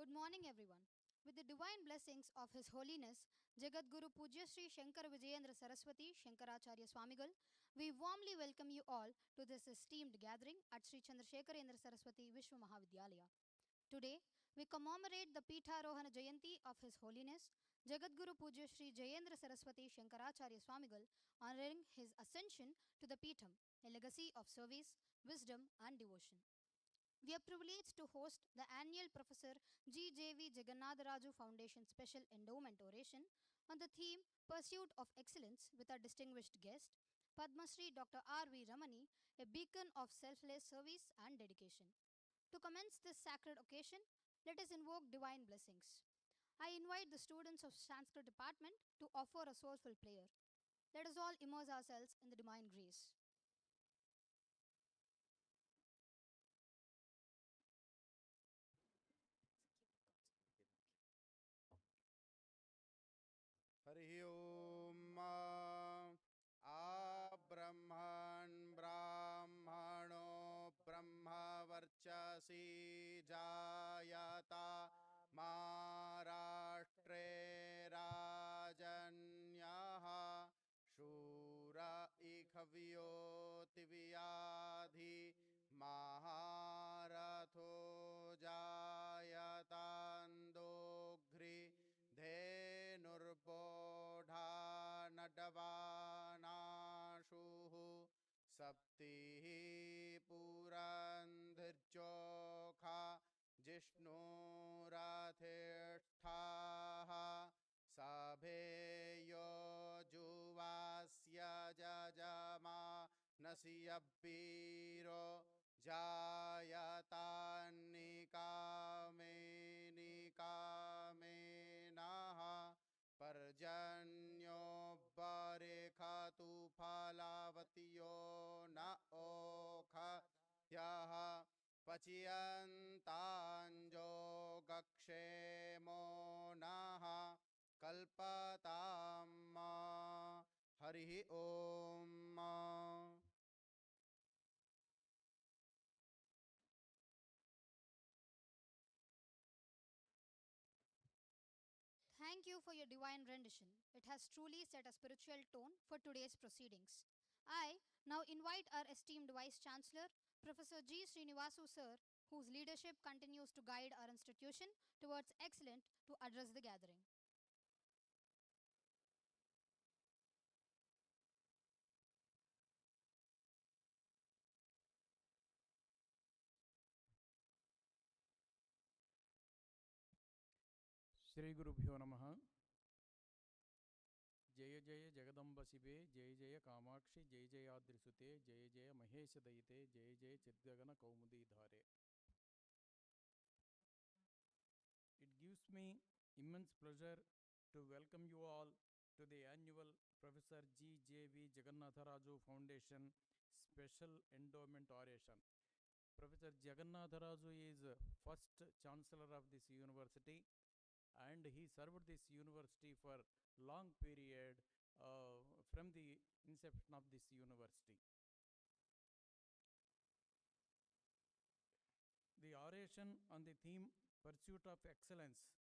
Good morning, everyone. With the divine blessings of His Holiness Jagadguru Pujya Sri Shankara Vijayendra Saraswati Shankaracharya Swamigal, we warmly welcome you all to this esteemed gathering at Sri Chandrasekharendra Saraswati Vishwa Mahavidyalaya. Today, we commemorate the Pitharohana Jayanti of His Holiness Jagadguru Pujya Sri Jayendra Saraswati Shankaracharya Swamigal, honoring his ascension to the Pitham, a legacy of service, wisdom, and devotion. We are privileged to host the annual Professor G.J.V. Jagannatharaju Foundation Special Endowment Oration on the theme Pursuit of Excellence with our distinguished guest, Padma Shri Dr. R.V. Ramani, a beacon of selfless service and dedication. To commence this sacred occasion, let us invoke divine blessings. I invite the students of Sanskrit department to offer a soulful prayer. Let us all immerse ourselves in the divine grace. Hari ओम ब्रह्मन् ब्राह्मणो ब्रह्मवर्चसि जायता महाराष्ट्रे राजन्यः शूर इखव्योतिव्याधि महारथो जायतान्दोघ्रि धेनुर्बोढानडवानाशुः सप्तिः पुरन्धिर्चोखा जिष्णुरथिष्ठाः सभेयो जुवास्य जजमानस्य वीरो जायतान्निकामेनिकामेनः पर्जन्यो बरेखतु फलावत्यो न ओखयः पच्यन्ताञ्जो गक्षेमो नः कल्पताम् हरिः ओम्। Thank you for your divine rendition. It has truly set a spiritual tone for today's proceedings. I now invite our esteemed Vice Chancellor, Professor G. Srinivasu Sir, whose leadership continues to guide our institution towards excellence, to address the gathering. Shri Guru Bhyo Namaha. Jaya Jaya Jagadamba Shive, Jaya Jaya Kamakshi, Jaya Jaya Adrisute, Jaya Jaya Mahesha Dayite, Jaya Jaya Chidgagana Kaumudi Dhare. It gives me immense pleasure to welcome you all to the annual Professor G.J.V. Jagannatharaju Foundation Special Endowment Oration. Professor Jagannatharaju is first Chancellor of this university, and he served this university for long period from the inception of this university. The oration on the theme Pursuit of Excellence.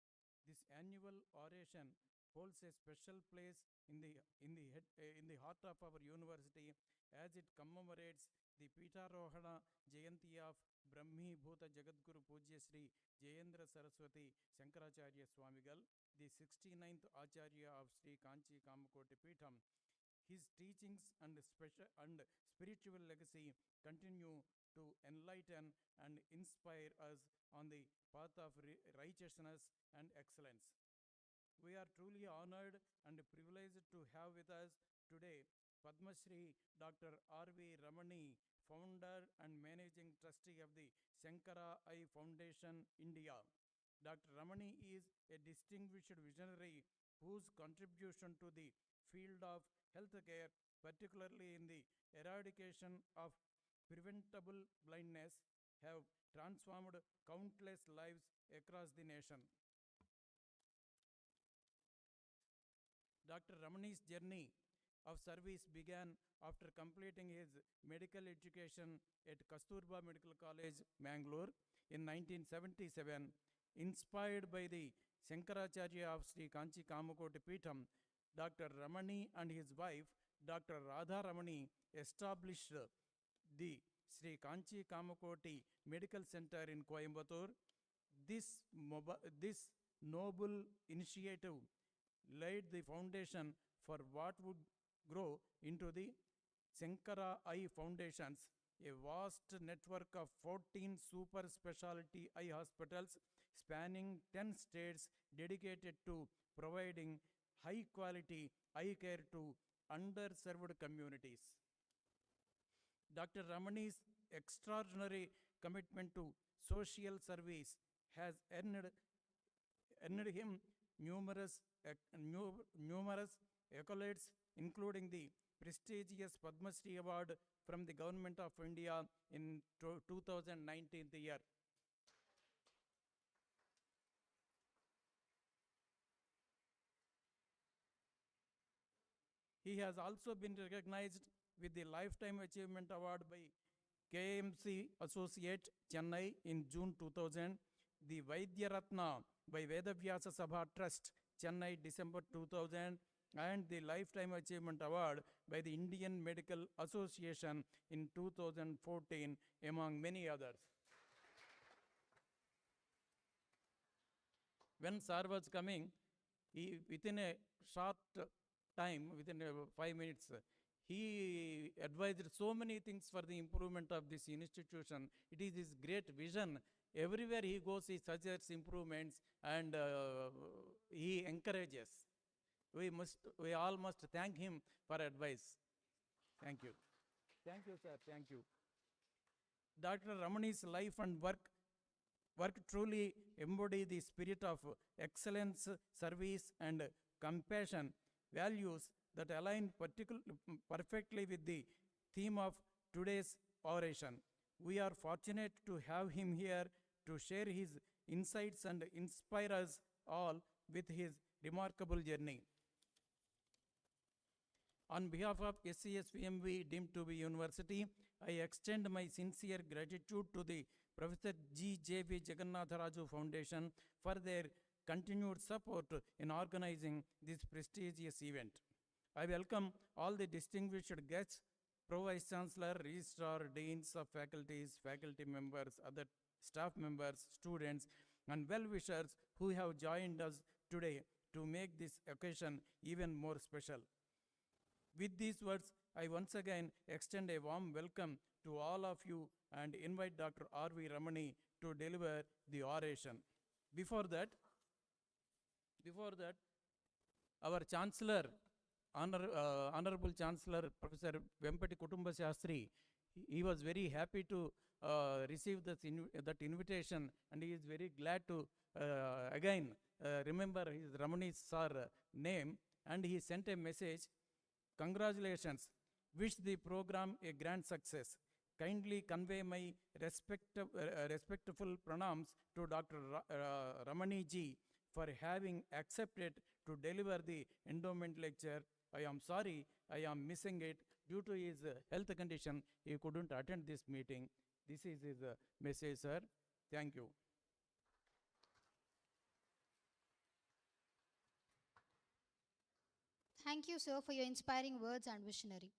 This annual oration holds a special place in the heart of our university as it commemorates the Pitharohana Jayanti of Brahmi Bhuta Jagadguru Pujya Sri Jayendra Saraswati Shankaracharya Swamigal, the 69th Acharya of Sri Kanchi Kamakoti Pitham. His teachings and spiritual legacy continue to enlighten and inspire us on the path of righteousness and excellence. We are truly honored and privileged to have with us today Padma Shri Dr. R.V. Ramani, founder and managing trustee of the Shankara Eye Foundation, India. Dr. Ramani is a distinguished visionary whose contribution to the field of healthcare, particularly in the eradication of preventable blindness, have transformed countless lives across the nation. Dr. Ramani's journey of service began after completing his medical education at Kasturba Medical College, Mangalore in 1977. Inspired by the Shankaracharya of Sri Kanchi Kamakoti Peetham, Dr. Ramani and his wife, Dr. Radha Ramani, established the Sri Kanchi Kamakoti Medical Center in Coimbatore. This noble initiative laid the foundation for what would grow into the Shankara Eye Foundations, a vast network of 14 super specialty eye hospitals spanning 10 states dedicated to providing high quality eye care to underserved communities. Dr. Ramani's extraordinary commitment to social service has earned him numerous, numerous accolades, including the prestigious Padma Shri Award from the Government of India in 2019 year. He has also been recognized with the Lifetime Achievement Award by KMC Associate Chennai in June 2000, the Vaidya Ratna by Vedavyasa Sabha Trust Chennai December 2000, and the Lifetime Achievement Award by the Indian Medical Association in 2014, among many others. When Sir was coming, he, within a short time, within 5 minutes, he advised so many things for the improvement of this institution. It is his great vision. Everywhere he goes, he suggests improvements and he encourages. We all must thank him for advice. Thank you. Thank you, sir. Thank you. Dr. Ramani's life and work truly embody the spirit of excellence, service, and compassion, values that align perfectly with the theme of today's oration. We are fortunate to have him here to share his insights and inspire us all with his remarkable journey. On behalf of SCSVMV deemed to be university, I extend my sincere gratitude to the Professor G.J.V. Jagannatharaju Foundation for their continued support in organizing this prestigious event. I welcome all the distinguished guests, Pro-Vice Chancellor, Registrar, Deans of Faculties, faculty members, other staff members, students, and well-wishers who have joined us today to make this occasion even more special. With these words, I once again extend a warm welcome to all of you and invite Dr. R.V. Ramani to deliver the oration. Before that, our Chancellor, Honorable Chancellor Professor Vempati Kutumba Shastri, he was very happy to receive that invitation, and he is very glad to again remember his Ramani sir name, and he sent a message. Congratulations. Wish the program a grand success. Kindly convey my respectful pranams to Dr. Ramani ji for having accepted to deliver the endowment lecture. I am sorry I am missing it. Due to his health condition, he couldn't attend this meeting. This is his message, sir. Thank you. Thank you, sir, for your inspiring words and visionary.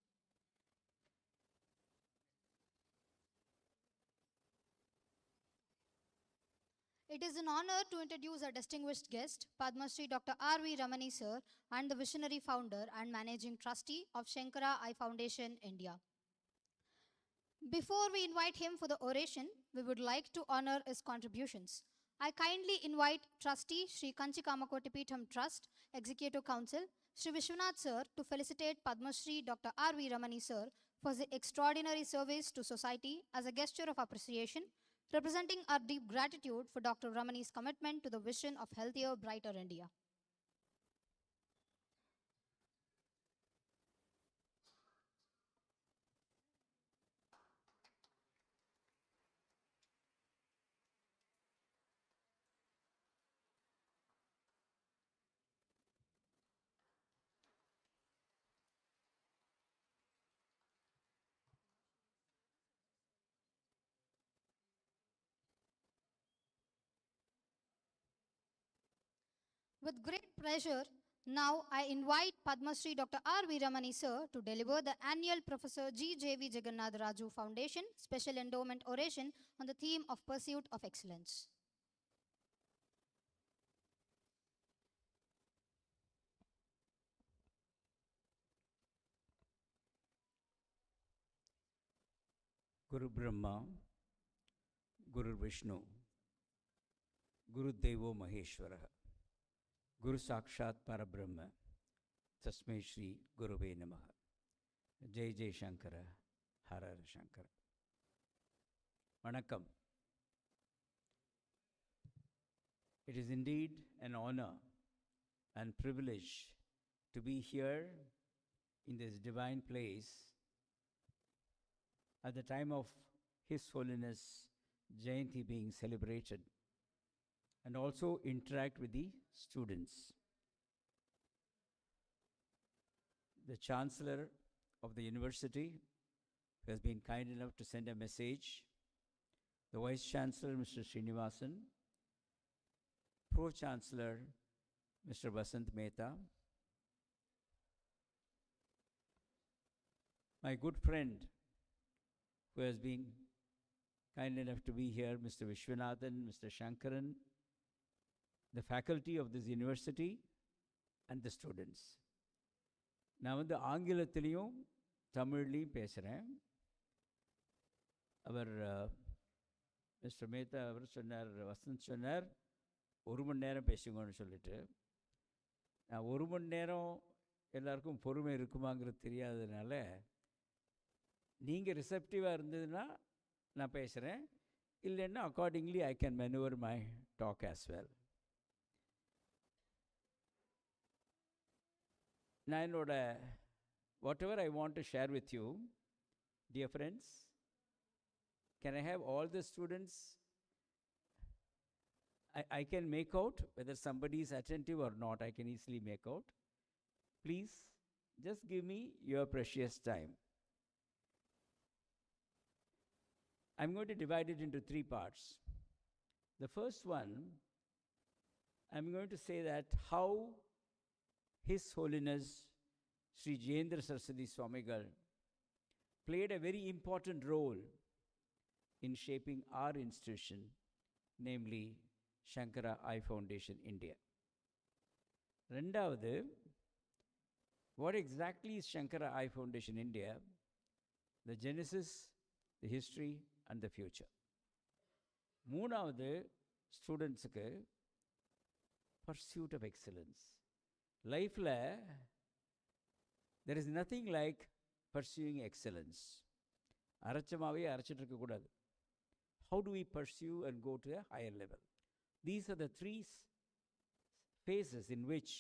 It is an honor to introduce our distinguished guest, Padma Shri Dr. R.V. Ramani sir, and the visionary founder and managing trustee of Shankara Eye Foundation, India. Before we invite him for the oration, we would like to honor his contributions. I kindly invite Trustee Sri Kanchi Kamakoti Peetham Trust, Executive Council, Sri Vishwanath sir, to felicitate Padma Shri Dr. R.V. Ramani sir for his extraordinary service to society as a gesture of appreciation, representing our deep gratitude for Dr. Ramani's commitment to the vision of healthier, brighter India. With great pleasure, now I invite Padma Shri Dr. R. Veeramani sir to deliver the annual Professor G. J. V. Jagannath Raju Foundation Special Endowment Oration on the theme of Pursuit of Excellence. Guru Brahma, Guru Vishnu, Guru Devo Maheshwara, Guru Sakshat Parabrahma, Tasmai Shri Guruve Namaha. Jai Jai Shankara, Har Har Shankara. Vanakkam. It is indeed an honor and privilege to be here in this divine place at the time of His Holiness Jayanti being celebrated, and also interact with the students. The Chancellor of the university has been kind enough to send a message. The Vice Chancellor, Mr. Srinivasan, Pro-Chancellor, Mr. Vasant Mehta, my good friend who has been kind enough to be here, Mr. Vishwanathan, Mr. Shankaran, the faculty of this university, and the students. நான் வந்து ஆங்கிலத்திலையும் தமிழ்லையும் பேசுகிறேன். அவர் mister Mehta அவர் சொன்னார், வசந்த் சொன்னார், 1 மணி நேரம் பேசுங்கன்னு சொல்லிட்டு. நான் 1 மணி நேரம் எல்லாருக்கும் பொறுமை இருக்குமாங்கிறது தெரியாததுனால, நீங்கள் ரிசப்டிவாக இருந்ததுன்னா நான் பேசுகிறேன், இல்லைன்னா accordingly I can maneuver my talk as well. நான் என்னோட whatever I want to share with you, dear friends, can I have all the students? I can make out whether somebody is attentive or not. I can easily make out. Please, just give me your precious time. I'm going to divide it into 3 parts. The first one, I'm going to say that how His Holiness Sri Jayendra Saraswati Swamigal played a very important role in shaping our institution, namely Shankara Eye Foundation, India. ரெண்டாவது, what exactly is Shankara Eye Foundation, India? The genesis, the history, and the future. மூணாவது, ஸ்டூடெண்ட்ஸுக்கு pursuit of excellence. லைஃப்பில் there is nothing like pursuing excellence. அரைச்சமாகவே அரைச்சிட்டு இருக்கக்கூடாது. How do we pursue and go to a higher level? These are the 3 phases in which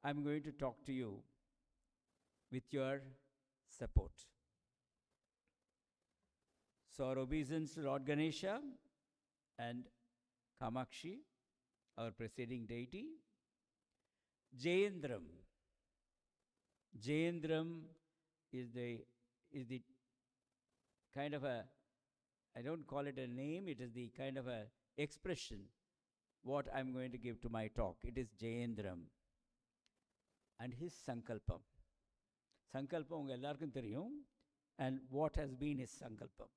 I'm going to talk to you with your support. So our obeisance to Lord Ganesha and Kamakshi, our preceding deity. Jayendram. Jayendram is the kind of a, I don't call it a name, it is the kind of a expression what I'm going to give to my talk. It is Jayendram and his Sankalpam. Sankalpam unga ellarkum theriyum, and what has been his Sankalpam.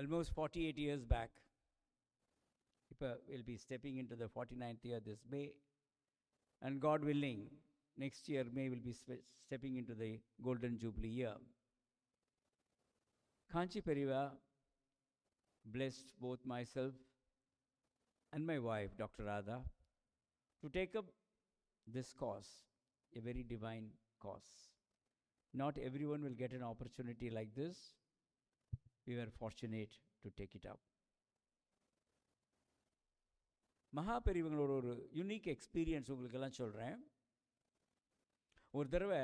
Almost 48 years back, we'll be stepping into the 49th year this May, and God willing, next year May will be stepping into the Golden Jubilee year. Kanchi Periva blessed both myself and my wife, Dr. Radha, to take up this cause, a very divine cause. Not everyone will get an opportunity like this. We were fortunate to take it up. மகாபெரிவங்களோட ஒரு unique experience உங்களுக்கெல்லாம் சொல்கிறேன். ஒரு தடவை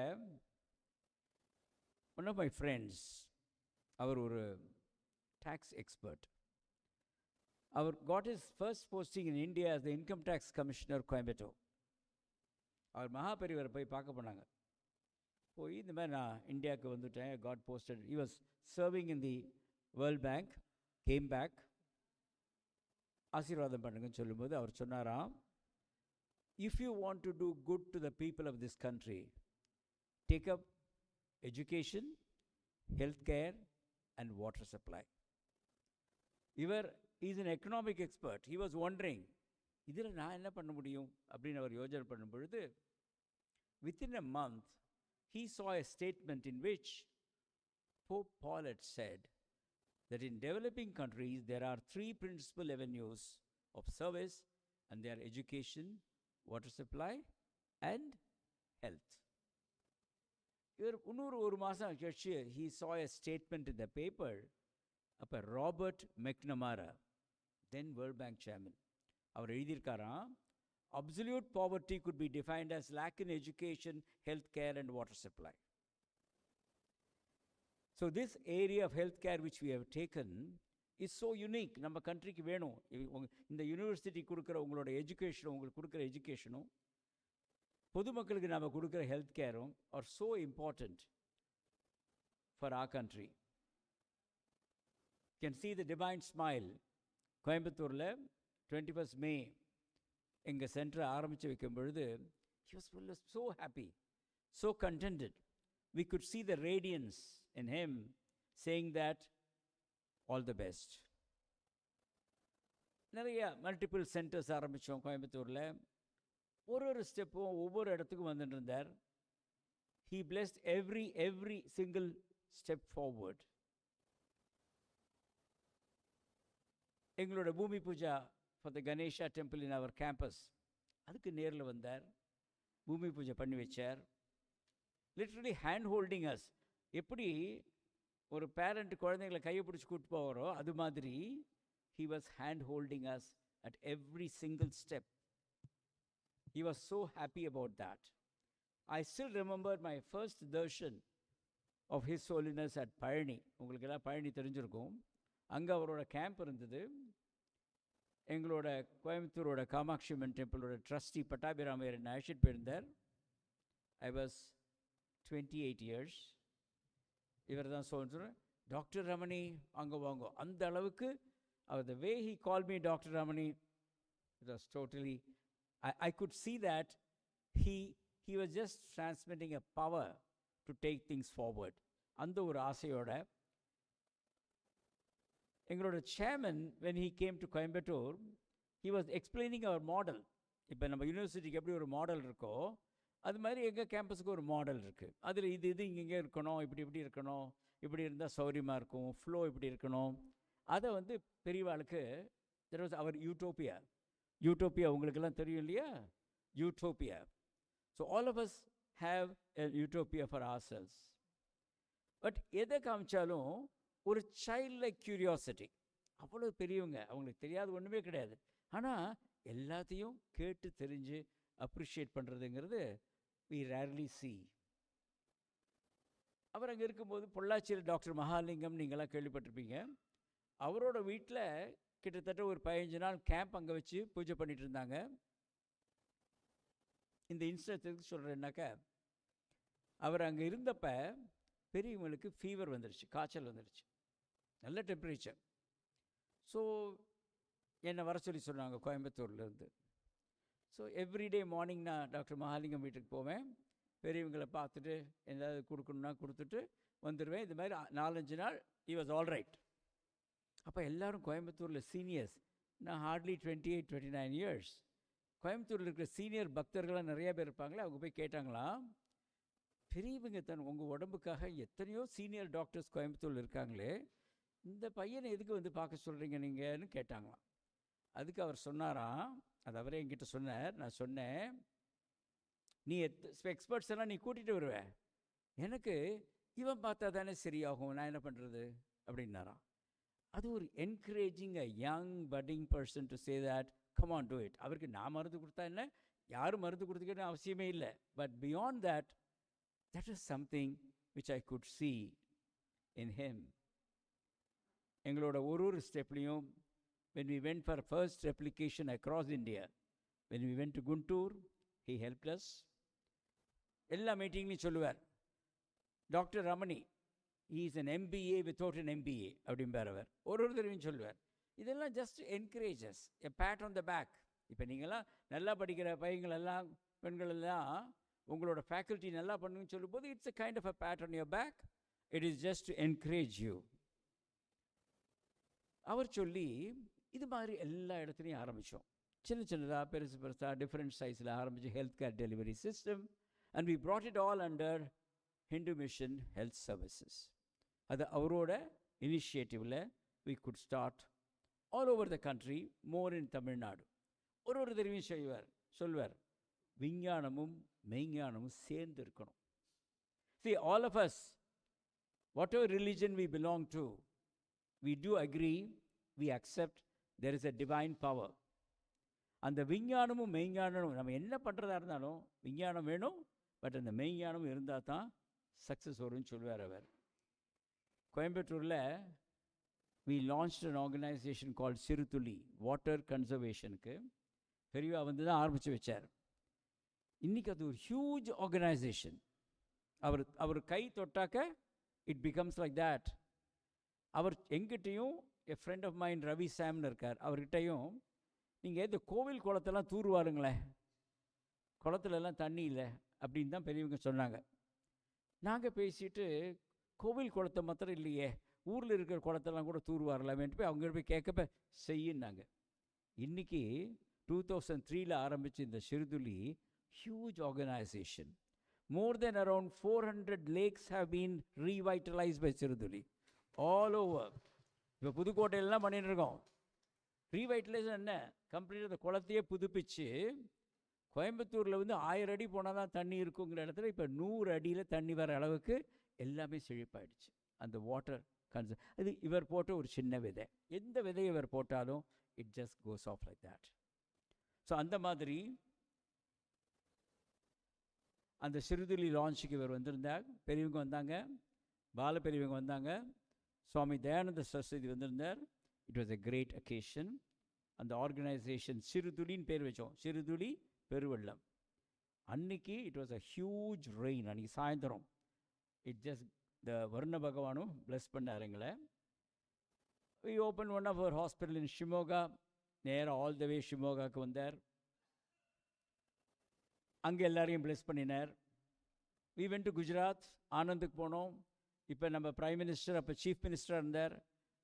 one of my friends, அவர் ஒரு tax expert, அவர் got is first posting in India as the income tax commissioner Coimbatore. அவர் மகாபெரிவரை போய் பார்க்க போனாங்க. போய் இந்த மாதிரி நான் இந்தியாவுக்கு வந்துட்டேன், got posted, he was serving in the World Bank, came back. ஆசீர்வாதம் பண்ணுங்கன்னு சொல்லும்போது அவர் சொன்னாராம், if you want to do good to the people of this country, take up education, healthcare and water supply. இவர் is an economic expert. He was wondering, இதில் நான் என்ன பண்ண முடியும் அப்படின்னு அவர் யோஜனை பண்ணும் பொழுது, within a month he saw a statement in which Pope Paul had said that in developing countries there are three principal avenues of service, and they are education, water supply and health. இவர் இன்னொரு ஒரு மாதம் கழிச்சு he saw a statement in the paper. அப்போ Robert McNamara, then World Bank chairman, அவர் எழுதியிருக்காராம், absolute poverty could be defined as lack in education, health care and water supply. So this area of health care which we have taken is so unique. நம்ம கண்ட்ரிக்கு வேணும். இந்த university கொடுக்குற உங்களோட எஜுகேஷனும், உங்களுக்கு கொடுக்குற எஜுகேஷனும், பொதுமக்களுக்கு நம்ம கொடுக்குற ஹெல்த் கேரும் are so important for our country. You can see the divine smile. கோயம்புத்தூரில் 21st May எங்கள் சென்டரை ஆரம்பித்து வைக்கும் பொழுது he was so happy, so contented. We could see the radiance in him saying that all the best. நிறைய multiple centres ஆரம்பித்தோம் கோயம்புத்தூரில். ஒரு ஸ்டெப்பும் ஒவ்வொரு இடத்துக்கும் வந்துட்டு இருந்தார். He blessed every single step forward. எங்களோட bhoomi puja for the Ganesha temple in our campus, அதுக்கு நேரில் வந்தார், பூமி பூஜை பண்ணி வச்சார். Literally hand holding us. எப்படி ஒரு பேரண்ட் குழந்தைங்களை கையை பிடிச்சி கூப்பிட்டு போகிறோ அது மாதிரி he was hand holding us at every single step. He was so happy about that. I still remember my first darshan of His Holiness at Palani. உங்களுக்கு எல்லாம் பழனி தெரிஞ்சிருக்கும். அங்கே அவரோட கேம்ப் இருந்தது. எங்களோட கோயம்புத்தூரோட காமாட்சி அம்மன் டெம்பிளோட ட்ரஸ்டி பட்டாபிராமையர் என்னை அழைச்சிட்டு போயிருந்தார். I was 28 years. இவர் தான் சொல்கிறேன், டாக்டர் ரமணி அங்கே வாங்க. அந்த அளவுக்கு அவர் the way he call me doctor Ramani, it was totally, I could see that he was just transmitting a power to take things forward. அந்த ஒரு ஆசையோட எங்களோட chairman when he came to Coimbatore, he was explaining our model. இப்போ நம்ம யூனிவர்சிட்டிக்கு எப்படி ஒரு model இருக்கோ அது மாதிரி எங்கள் கேம்பஸுக்கு ஒரு மாடல் இருக்குது. அதில் இது இங்கே இருக்கணும், இப்படி இருக்கணும், இப்படி இருந்தால் சௌரியமாக இருக்கும், ஃப்ளோ இப்படி இருக்கணும். அதை வந்து பெரியவாளுக்கு தெர் வாஸ் அவர் யூட்டோப்பியா உங்களுக்கெல்லாம் தெரியும் இல்லையா, utopia. So all of us have a utopia for ourselves. But எதை காமிச்சாலும் ஒரு சைல்ட் லைக் க்யூரியாசிட்டி. அவ்வளோ பெரியவங்க, அவங்களுக்கு தெரியாத ஒன்றுமே கிடையாது. ஆனால் எல்லாத்தையும் கேட்டு தெரிஞ்சு அப்ரிஷியேட் பண்ணுறதுங்கிறது we rarely see. அவர் அங்கே இருக்கும்போது பொள்ளாச்சியில் டாக்டர் மகாலிங்கம் நீங்களாம் கேள்விப்பட்டிருப்பீங்க. அவரோட வீட்டில் கிட்டத்தட்ட ஒரு 15 நாள் கேம்ப் அங்கே வச்சு பூஜை பண்ணிட்டு இருந்தாங்க. இந்த இன்ஸ்டன்ஸுக்கு சொல்கிறேன்னாக்கா, அவர் அங்கே இருந்தப்போ பெரியவங்களுக்கு ஃபீவர் வந்துடுச்சு, காய்ச்சல் வந்துடுச்சு, நல்ல டெம்பரேச்சர். ஸோ என்னை வர சொல்லி சொன்னாங்க கோயம்புத்தூர்லேருந்து. ஸோ எவ்ரிடே மார்னிங் நான் டாக்டர் மகாலிங்கம் வீட்டுக்கு போவேன், பெரியவங்களை பார்த்துட்டு ஏதாவது கொடுக்கணுன்னா கொடுத்துட்டு வந்துடுவேன். இது மாதிரி 4-5 நாள் he was all right. அப்போ எல்லோரும் கோயம்புத்தூரில் சீனியர்ஸ், நான் ஹார்ட்லி 28-29 years. கோயம்புத்தூரில் இருக்கிற சீனியர் பக்தர்கள்லாம் நிறையா பேர் இருப்பாங்களே, அவங்க போய் கேட்டாங்களாம், பெரியவங்க உங்கள் உடம்புக்காக எத்தனையோ சீனியர் டாக்டர்ஸ் கோயம்புத்தூரில் இருக்காங்களே, இந்த பையனை எதுக்கு வந்து பார்க்க சொல்கிறீங்க நீங்கள்னு கேட்டாங்களாம். அதுக்கு அவர் சொன்னாராம், அது அவரே என்கிட்ட சொன்னார். நான் சொன்னேன், நீ எக்ஸ்பர்ட்ஸ் எல்லாம் நீ கூட்டிகிட்டு வருவேன், எனக்கு இவன் பார்த்தா தானே சரியாகும், நான் என்ன பண்ணுறது அப்படின்னாராம். அது ஒரு encouraging a young budding person to say that come on do it. அவருக்கு நான் மருந்து கொடுத்தா என்ன, யாரும் மருந்து கொடுத்துக்கணும் அவசியமே இல்லை. But beyond that, that is something which I could see in him. எங்களோட ஒரு ஸ்டெப்லையும் when we went for first replication across India, when we went to Guntur, he helped us. எல்லா மீட்டிங்லையும் சொல்லுவார், doctor Ramani he is an MBA without an MBA அப்படிம்பார் அவர். ஒரு தடவையும் சொல்லுவார், இதெல்லாம் just encourages, a pat on the back. இப்போ நீங்கள்லாம் நல்லா படிக்கிற பையங்களெல்லாம் பெண்கள் எல்லாம் உங்களோட ஃபேக்கல்ட்டி நல்லா பண்ணுன்னு சொல்லும்போது it's a kind of a pat on your back. It is just to encourage you. அவர் சொல்லி இது மாதிரி எல்லா இடத்துலையும் ஆரம்பித்தோம். சின்ன சின்னதாக பெருசு பெருசாக டிஃப்ரெண்ட் சைஸில் ஆரம்பித்து health care delivery system. And we brought it all under Hindu Mission Health Services. அது அவரோட இனிஷியேட்டிவில் we could start all over the country, more in Tamil Nadu. ஒரு தடவையும் சொல்வார், விஞ்ஞானமும் மெய்ஞானமும் சேர்ந்து இருக்கணும். See, all of us, whatever religion we belong to, we do agree, we accept there is a divine power. அந்த விஞ்ஞானமும் மெய்ஞானமும் நம்ம என்ன பண்ணுறதா இருந்தாலும் விஞ்ஞானம் வேணும், பட் அந்த மெய்ஞானமும் இருந்தால் தான் சக்ஸஸ் வரும்னு சொல்லுவார் அவர். கோயம்புத்தூரில் we launched an organization called Siruthuli water கன்சர்வேஷனுக்கு. பெரியவா வந்து தான் ஆரம்பித்து வச்சார். இன்றைக்கி அது ஒரு ஹியூஜ் ஆர்கனைசேஷன். அவர் கை தொட்டாக்க இட் பிகம்ஸ் லைக் தேட். அவர் எங்கிட்டையும் a friend of mine Ravi சாம்னு இருக்கார், அவர்கிட்டையும் நீங்கள் இந்த கோவில் குளத்தெல்லாம் தூர்வாருங்களேன், குளத்துலலாம் தண்ணி இல்லை அப்படின்னு தான் பெரியவங்க சொன்னாங்க. நாங்கள் பேசிட்டு கோவில் குளத்தை மாத்திரம் இல்லையே, ஊரில் இருக்கிற குளத்தெல்லாம் கூட தூர்வாரலாமேன்ட்டு போய் அவங்க போய் கேட்கப்ப செய்யினாங்க. இன்றைக்கி 2003 ஆரம்பித்த இந்த Siruthuli huge organization. More than around 400 lakes have been revitalized by Siruthuli all over. இப்போ புதுக்கோட்டையிலலாம் பண்ணிட்டு இருக்கோம். ரீவைட்டலைசேஷன் என்ன, கம்ப்ளீட்டாக அந்த குளத்தையே புதுப்பிச்சு கோயம்புத்தூரில் வந்து 1000 அடி போனால் தான் தண்ணி இருக்குங்கிற இடத்துல இப்போ 100 அடியில் தண்ணி வர அளவுக்கு எல்லாமே செழிப்பாயிடுச்சு. அந்த வாட்டர் அது இவர் போட்ட ஒரு சின்ன விதை. எந்த விதையை இவர் போட்டாலும் it just goes off like that. So அந்த மாதிரி அந்த சிறுதுளி லான்ச்சுக்கு இவர் வந்திருந்தார். பெரியவங்க வந்தாங்க, பால பெரியவங்க வந்தாங்க, சுவாமி தயானந்த சரஸ்வதி வந்திருந்தார். It was a great occasion. அந்த ஆர்கனைசேஷன் சிறுதுளின்னு பேர் வச்சோம், சிறுதுளி பெருவெள்ளம். அன்னைக்கு it was a huge rain. அன்றைக்கி சாயந்தரம் இட் ஜஸ்ட் த வருண பகவானும் பிளஸ் பண்ணாருங்களே. We open one of our hospital in Shimoga. நேராக ஆல் த வே ஷிமோகாவுக்கு வந்தார். அங்கே எல்லாரையும் பிளஸ் பண்ணினார். வி வென்ட் டு குஜராத், ஆனந்துக்கு போனோம். இப்போ நம்ம பிரைம் மினிஸ்டர், அப்போ சீஃப் மினிஸ்டராக இருந்தார்,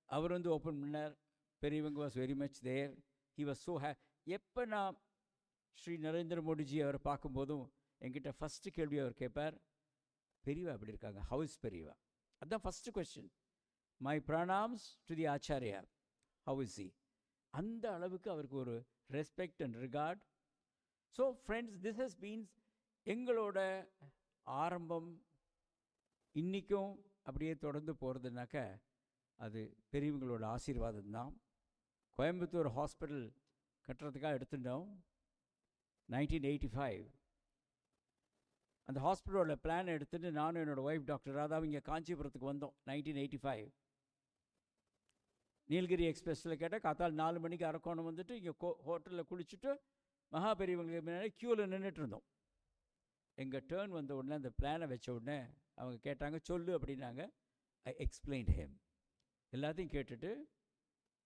அவர் வந்து ஓப்பன் பண்ணார். பெரியவங்க was very much there. He was so எப்போ நான் ஸ்ரீ நரேந்திர மோடிஜி அவரை பார்க்கும்போதும் என்கிட்ட ஃபஸ்ட்டு கேள்வி அவர் கேட்பார், பெரியவா எப்படி இருக்காங்க, ஹவுஸ் பெரியவா. அதுதான் first question. My pranams to the Acharya, how is he. அந்த அளவுக்கு அவருக்கு ஒரு respect and regard. So friends, this has been எங்களோட ஆரம்பம். இன்றைக்கும் அப்படியே தொடர்ந்து போகிறதுனாக்க அது பெரியவங்களோட ஆசீர்வாதம் தான். கோயம்புத்தூர் ஹாஸ்பிட்டல் கட்டுறதுக்காக எடுத்துட்டோம் 1985. அந்த ஹாஸ்பிட்டலோட பிளான் எடுத்துகிட்டு நானும் என்னோடய ஒய்ஃப் டாக்டர் ராதாவும் இங்கே காஞ்சிபுரத்துக்கு வந்தோம் 1985. நீலகிரி எக்ஸ்பிரஸில் கேட்டால் காத்தால் 4 மணிக்கு அரக்கோணம் வந்துட்டு இங்கே ஹோட்டலில் குளிச்சுட்டு மகா பெரியவங்களுக்கு முன்னாடி க்யூவில் நின்றுட்டு இருந்தோம். எங்கள் டேர்ன் வந்த உடனே அந்த பிளானை வச்ச உடனே அவங்க கேட்டாங்க, சொல்லு அப்படின்னாங்க. ஐ எக்ஸ்பிளைன்ட் ஹிம். எல்லாத்தையும் கேட்டுட்டு,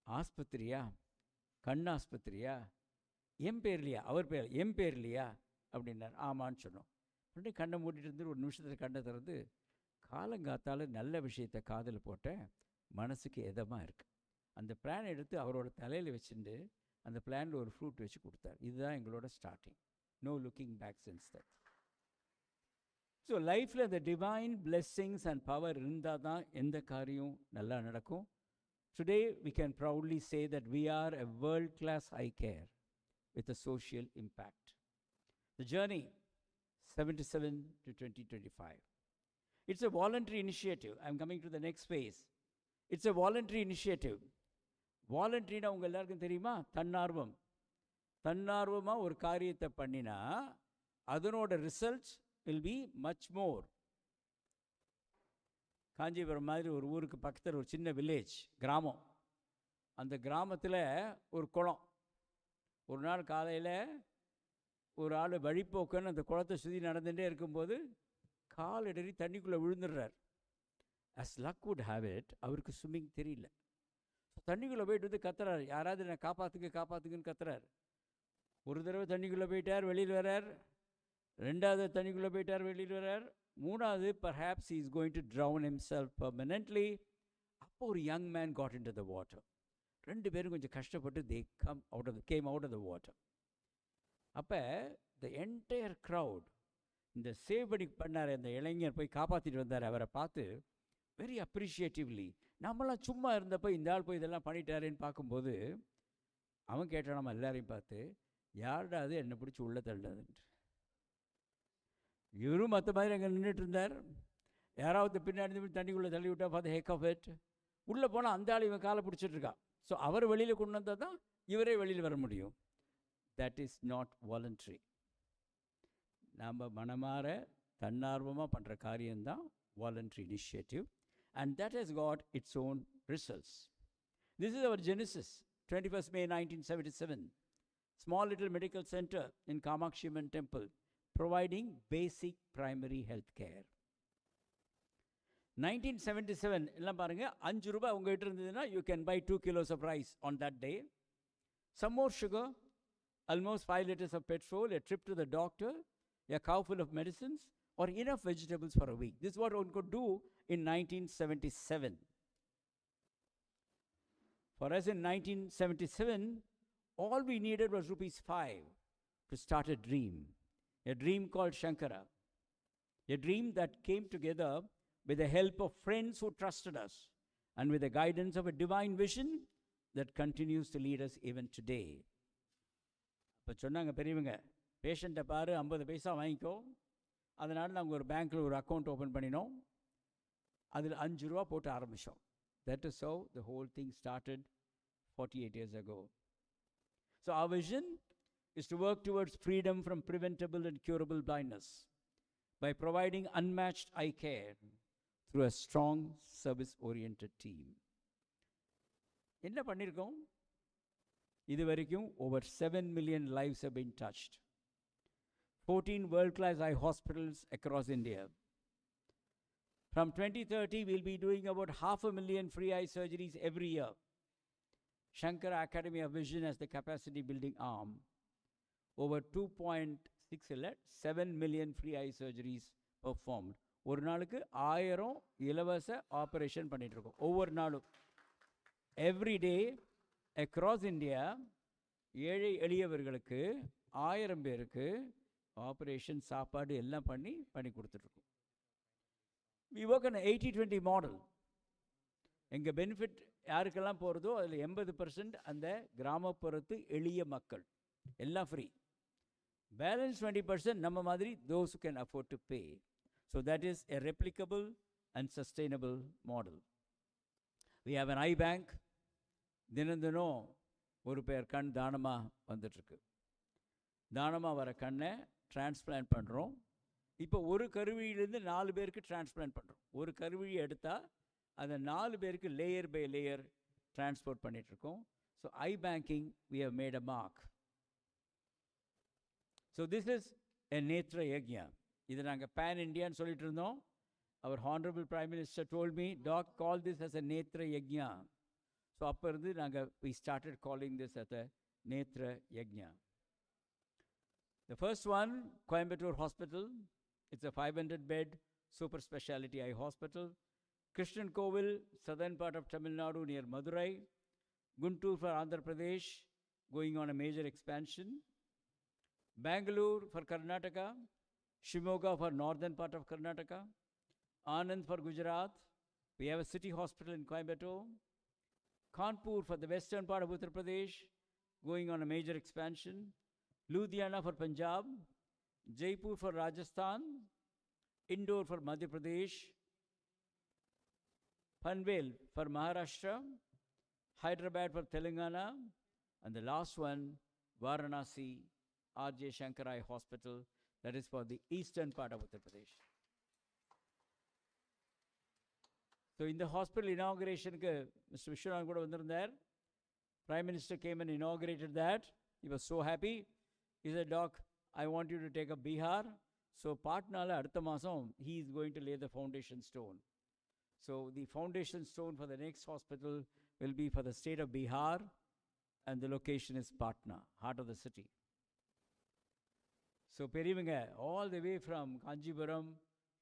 ஆஸ்பத்திரியா, கண் ஆஸ்பத்திரியா, என் பேர்லையா, அவர் பேர் என் பேர்லையா அப்படின்னார். ஆமான்னு சொன்னோம். உடனே கண்ணை மூடிட்டு இருந்து ஒரு நிமிஷத்தில் கண்ணை திறந்து, காலங்காத்தால் நல்ல விஷயத்தை காதில் போட்டேன், மனசுக்கு எதமாக இருக்குது. அந்த பிளான் எடுத்து அவரோட தலையில் வச்சுட்டு அந்த பிளானில் ஒரு ஃப்ரூட் வச்சு கொடுத்தார். இதுதான் எங்களோட starting. No looking back since that. So லைஃப்பில் அந்த டிவைன் பிளெஸ்ஸிங்ஸ் அண்ட் பவர் இருந்தால் தான் எந்த காரியம் நல்லா நடக்கும். Today we can proudly say that we are a world class I care with a social impact. The journey 77 to 2025. It's a voluntary initiative. I'm coming to the next phase. It's a voluntary initiative. வாலண்ட்ரினா உங்கள் எல்லாருக்கும் தெரியுமா? தன்னார்வம். தன்னார்வமாக ஒரு காரியத்தை பண்ணினா அதனோட results will be much more. Kanchipuram மாதிரி ஒரு ஊருக்கு பக்கத்தில் ஒரு சின்ன வில்லேஜ், கிராமம். அந்த கிராமத்தில் ஒரு குளம். ஒரு நாள் காலையில் ஒரு ஆள் வழிப்போக்குன்னு அந்த குளத்தை சுற்றி நடந்துகிட்டே இருக்கும்போது கால் இடறி தண்ணிக்குள்ளே விழுந்துடுறார். As luck would have it, அவருக்கு ஸ்விம்மிங் தெரியல. தண்ணிக்குள்ளே போயிட்டு வந்து கத்துறாரு, யாராவது என்னை காப்பாற்றுங்கன்னு கத்துறாரு. ஒரு தடவை தண்ணிக்குள்ளே போயிட்டார், வெளியில் வரார். ரெண்டாவது தண்ணிக்குள்ளே போயிட்டார், வெளியில் வரார். மூணாவது perhaps he is going to drown himself permanently. அப்போ ஒரு young man got into the water. ரெண்டு பேரும் கொஞ்சம் கஷ்டப்பட்டு came out of the water. அப்போ the entire crowd, இந்த சேவ் பண்ணார் அந்த இளைஞர் போய் காப்பாற்றிட்டு வந்தார், அவரை பார்த்து வெரி அப்ரிஷியேட்டிவ்லி, நம்மளாம் சும்மா இருந்தப்போ இந்த ஆள் போய் இதெல்லாம் பண்ணிட்டாருன்னு பார்க்கும்போது அவன் கேட்டான் நம்ம எல்லாரையும் பார்த்து, யாருடா அது என்னை பிடிச்சி உள்ளே தள்ளாதுன்ட்டு. இவரும் மற்ற மாதிரி அங்கே நின்றுட்டு இருந்தார். யாராவது பின்னாடி தண்ணிக்குள்ளே தள்ளி விட்டா பார்த்து ஹேக் ஆஃப் இட். உள்ளே போனால் அந்த ஆள் இவன் காலை பிடிச்சிட்ருக்கான். ஸோ அவர் வெளியில் கொண்டு வந்தால் தான் இவரே வெளியில் வர முடியும். That is not voluntary. நாம் மனமாற தன்னார்வமாக பண்ணுற காரியம்தான் voluntary initiative. And that has got its own results. This is our genesis, 21st May 1977. Small little medical center in Kamakshi Amman Temple, providing basic primary health care. 1977, எல்லாம் பாருங்க, 5 ரூபாய் உங்ககிட்ட இருந்ததுன்னா you can buy 2 kilos of rice on that day. Some more sugar, almost 5 liters of petrol, a trip to the doctor, a cow full of medicines, or enough vegetables for a week. This is what one could do in 1977. For us in 1977, all we needed was ₹5 to start a dream called Shankara, a dream that came together with the help of friends who trusted us and with the guidance of a divine vision that continues to lead us even today. இப்போ சொன்னாங்க பெரியவங்க, பேஷண்ட்டை பாரு, 50 பைசா வாங்கிக்கோ. அதனால் நாங்கள் ஒரு பேங்க்கில் ஒரு அக்கௌண்ட் ஓப்பன் பண்ணினோம், அதில் 5 ரூபா போட்டு ஆரம்பித்தோம். That is how the whole thing started 48 years ago. So our vision is to work towards freedom from preventable and curable blindness by providing unmatched eye care through a strong service-oriented team. என்ன பண்ணியிருக்கோம்? இது வரைக்கும் over 7 million lives have been touched. 14 world-class eye hospitals across India. From 2030, we'll be doing about 500,000 free eye surgeries every year. Shankara Academy of Vision as the capacity building arm. Over 2.7 million free eye surgeries performed. ஒரு நாளுக்கு 1000 இலவச operation பண்ணிட்டு இருக்கோம் ஒவ்வொரு நாளும். Every day across India ஏழை எளியவர்களுக்கு 1000 பேருக்கு ஆப்ரேஷன், சாப்பாடு எல்லாம் பண்ணி கொடுத்துட்ருக்கோம். We work on an 80-20 model. எங்கள் பெனிஃபிட் யாருக்கெல்லாம் போகிறதோ அதில் 80% அந்த கிராமப்புறத்து எளிய மக்கள், எல்லாம் ஃப்ரீ. பேலன்ஸ் 20% நம்ம மாதிரி those who can afford to pay. So that is a replicable and sustainable model. We have an eye bank. தினம் ஒரு பேர் கண் தானமாக வந்துட்டுருக்கு. தானமாக வர கண்ணை டிரான்ஸ்பிளான்ட் பண்ணுறோம். இப்போ ஒரு கருவியிலேருந்து 4 பேருக்கு டிரான்ஸ்பிளான்ட் பண்ணுறோம். ஒரு கருவியை எடுத்தால் அதை 4 பேருக்கு லேயர் பை லேயர் டிரான்ஸ்போர்ட் பண்ணிகிட்ருக்கோம். So eye banking we have made a mark. So this is a Netra Yagna. இது நாங்கள் பேன் இண்டியான்னு சொல்லிட்டு இருந்தோம். அவர் honourable prime minister told me, doc, call this as a Netra Yagna. So அப்போ இருந்து நாங்கள் we started calling this as a Netra yagna. The first one, Coimbatore Hospital. It's a 500-bed super specialty eye hospital. Krishnan Kovil, southern part of Tamil Nadu near Madurai. Guntur for Andhra Pradesh, going on a major expansion. Bangalore for Karnataka. Shimoga for northern part of Karnataka. Anand for Gujarat. We have a city hospital in Coimbatore. Kanpur for the western part of Uttar Pradesh, going on a major expansion. Ludhiana for Punjab. Jaipur for Rajasthan. Indore for Madhya Pradesh. Panvel for Maharashtra. Hyderabad for Telangana. And the last one, Varanasi, R.J. Shankara Eye Hospital, that is for the eastern part of Uttar Pradesh. So in the hospital inauguration, Mr. Vishwanath kuda vandirundar. Prime Minister came and inaugurated that. He was so happy. He said, doc, I want you to take a Bihar. So Patnala adutha maasam, he is going to lay the foundation stone. So the foundation stone for the next hospital will be for the state of Bihar, and the location is Patna, heart of the city. So Perivanga, all the way from Kanjipuram,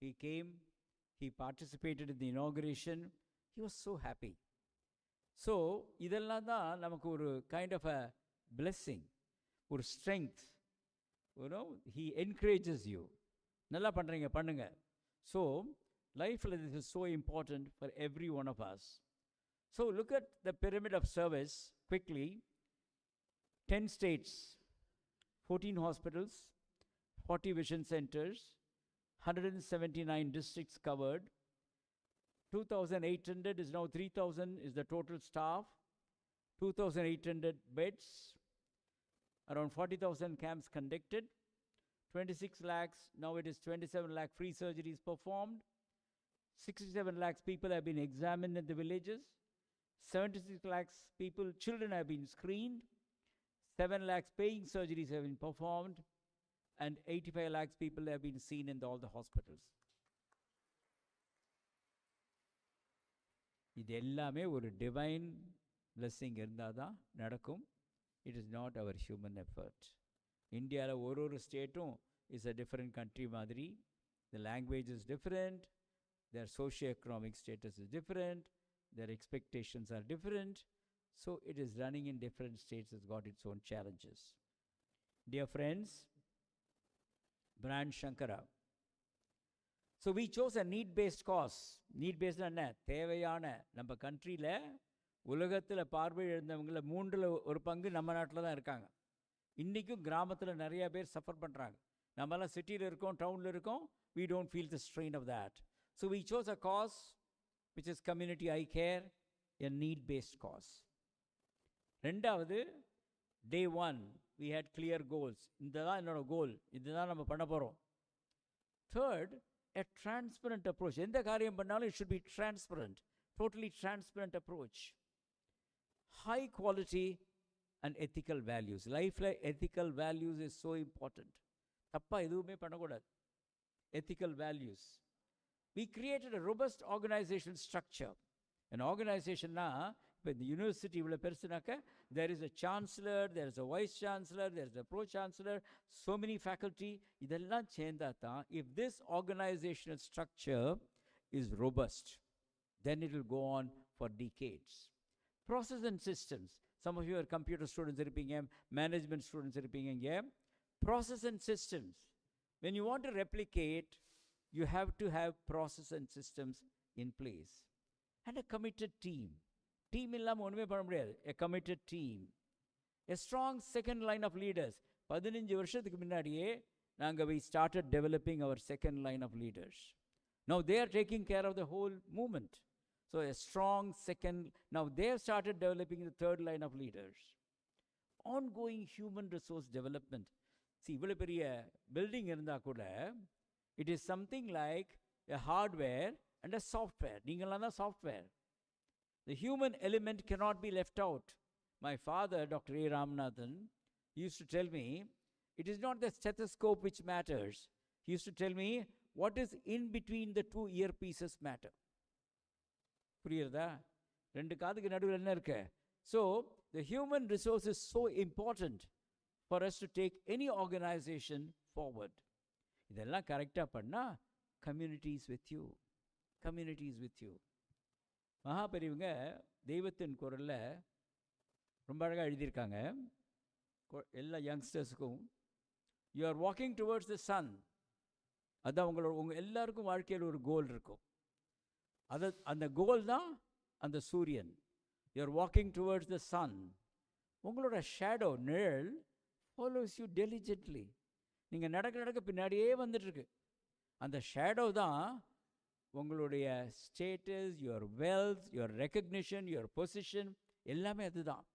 he came, he participated in the inauguration. He was so happy. So, இதெல்லாம் தான் நமக்கு ஒரு kind of a blessing, ஒரு strength. You know, he encourages you. நல்லா பண்றீங்க, பண்ணுங்க. So, life this is so important for every one of us. So, look at the pyramid of service quickly. 10 states, 14 hospitals, 40 vision centers, 179 districts covered. 2,800 is now 3,000 is the total staff. 2,800 beds. Around 40,000 camps conducted. 26 lakhs, now it is 27 lakh free surgeries performed. 67 lakhs people have been examined in the villages. 76 lakhs people, children have been screened. 7 lakhs paying surgeries have been performed. And 85 lakhs people have been seen in all the hospitals. இது எல்லாமே ஒரு divine blessing இருந்தால் தான் நடக்கும். It is not our human effort. இந்தியாவில் ஒரு ஸ்டேட்டும் is a different country மாதிரி. The language is different, their socio-economic status is different, their expectations are different. So it is running in different states, has got its own challenges. Dear friends, brand Shankara. So we chose a need-based cause. Need-based என்ன தேவையான, நம்ம கண்ட்ரியில் உலகத்தில் பார்வை எழுந்தவங்கள 3/4 நம்ம நாட்டில் தான் இருக்காங்க. இன்றைக்கும் கிராமத்தில் நிறைய பேர் சஃபர் பண்ணுறாங்க. நம்மலாம் சிட்டியில் இருக்கோம், டவுனில் இருக்கோம். We don't feel the strain of that. So we chose a cause which is community eye care, a need-based cause. ரெண்டாவது, day 1 we had clear goals. இதுதான் என்னோட கோல், இதுதான் நம்ம பண்ண போகிறோம். Third, a transparent approach. எந்த காரியம் பண்ணாலும் it should be transparent, totally transparent approach. High quality and ethical values. Life ethical values is so important. தப்பா எதுவுமே பண்ணக்கூடாது. Ethical values. We created a robust organizational structure. An organization na, இப்போ இந்த university இவ்வளோ பெருசுனாக்க, there is a chancellor, there is a vice chancellor, there is a pro chancellor, so many faculty. இதெல்லாம் சேர்ந்தா தான், if this organizational structure is robust, then it will go on for decades. Process and systems. Some of you are computer students இருப்பீங்க, management students இருப்பீங்க இங்கே. Process and systems. When you want to replicate, you have to have process and systems in place. And a committed team. Team இல்லாமல் ஒன்றுமே பண்ண முடியாது. A committed team. A strong second line of leaders. 15 வருஷத்துக்கு முன்னாடியே நாங்கள் we started developing our second line of leaders. Now they are taking care of the whole movement. So a strong second, now they have started developing the third line of leaders. Ongoing human resource development. See, இவ்வளோ பெரிய building இருந்தால் கூட, it is something like a hardware and a software. நீங்களாம் தான் software. The human element cannot be left out. My father, Dr. A. Ramanathan, used to tell me, it is not the stethoscope which matters. He used to tell me, what is in between the two earpieces matter. புரியுறதா? 2 காதுக்கு நடுவில் என்ன இருக்கு? So, the human resource is so important for us to take any organization forward. இதெல்லாம் கரெக்டாக பண்ணால், communities with you. Communities with you. மகாபெரியவங்க தெய்வத்தின் குரலில் ரொம்ப அழகாக எழுதியிருக்காங்க. எல்லா யங்ஸ்டர்ஸுக்கும், you are walking towards the sun. அதான் உங்கள் எல்லாருக்கும் வாழ்க்கையில் ஒரு கோல் இருக்கும். அந்த கோல் தான் அந்த சூரியன். You are walking towards the sun. உங்களோட ஷேடோ, நிழல், ஃபாலோஸ் யூ டெலிஜென்ட்லி. நீங்கள் நடக்க பின்னாடியே வந்துட்டுருக்கு. அந்த ஷேடோ தான் உங்களுடைய status, your wealth, your recognition, your position, எல்லாமே அதுதான்.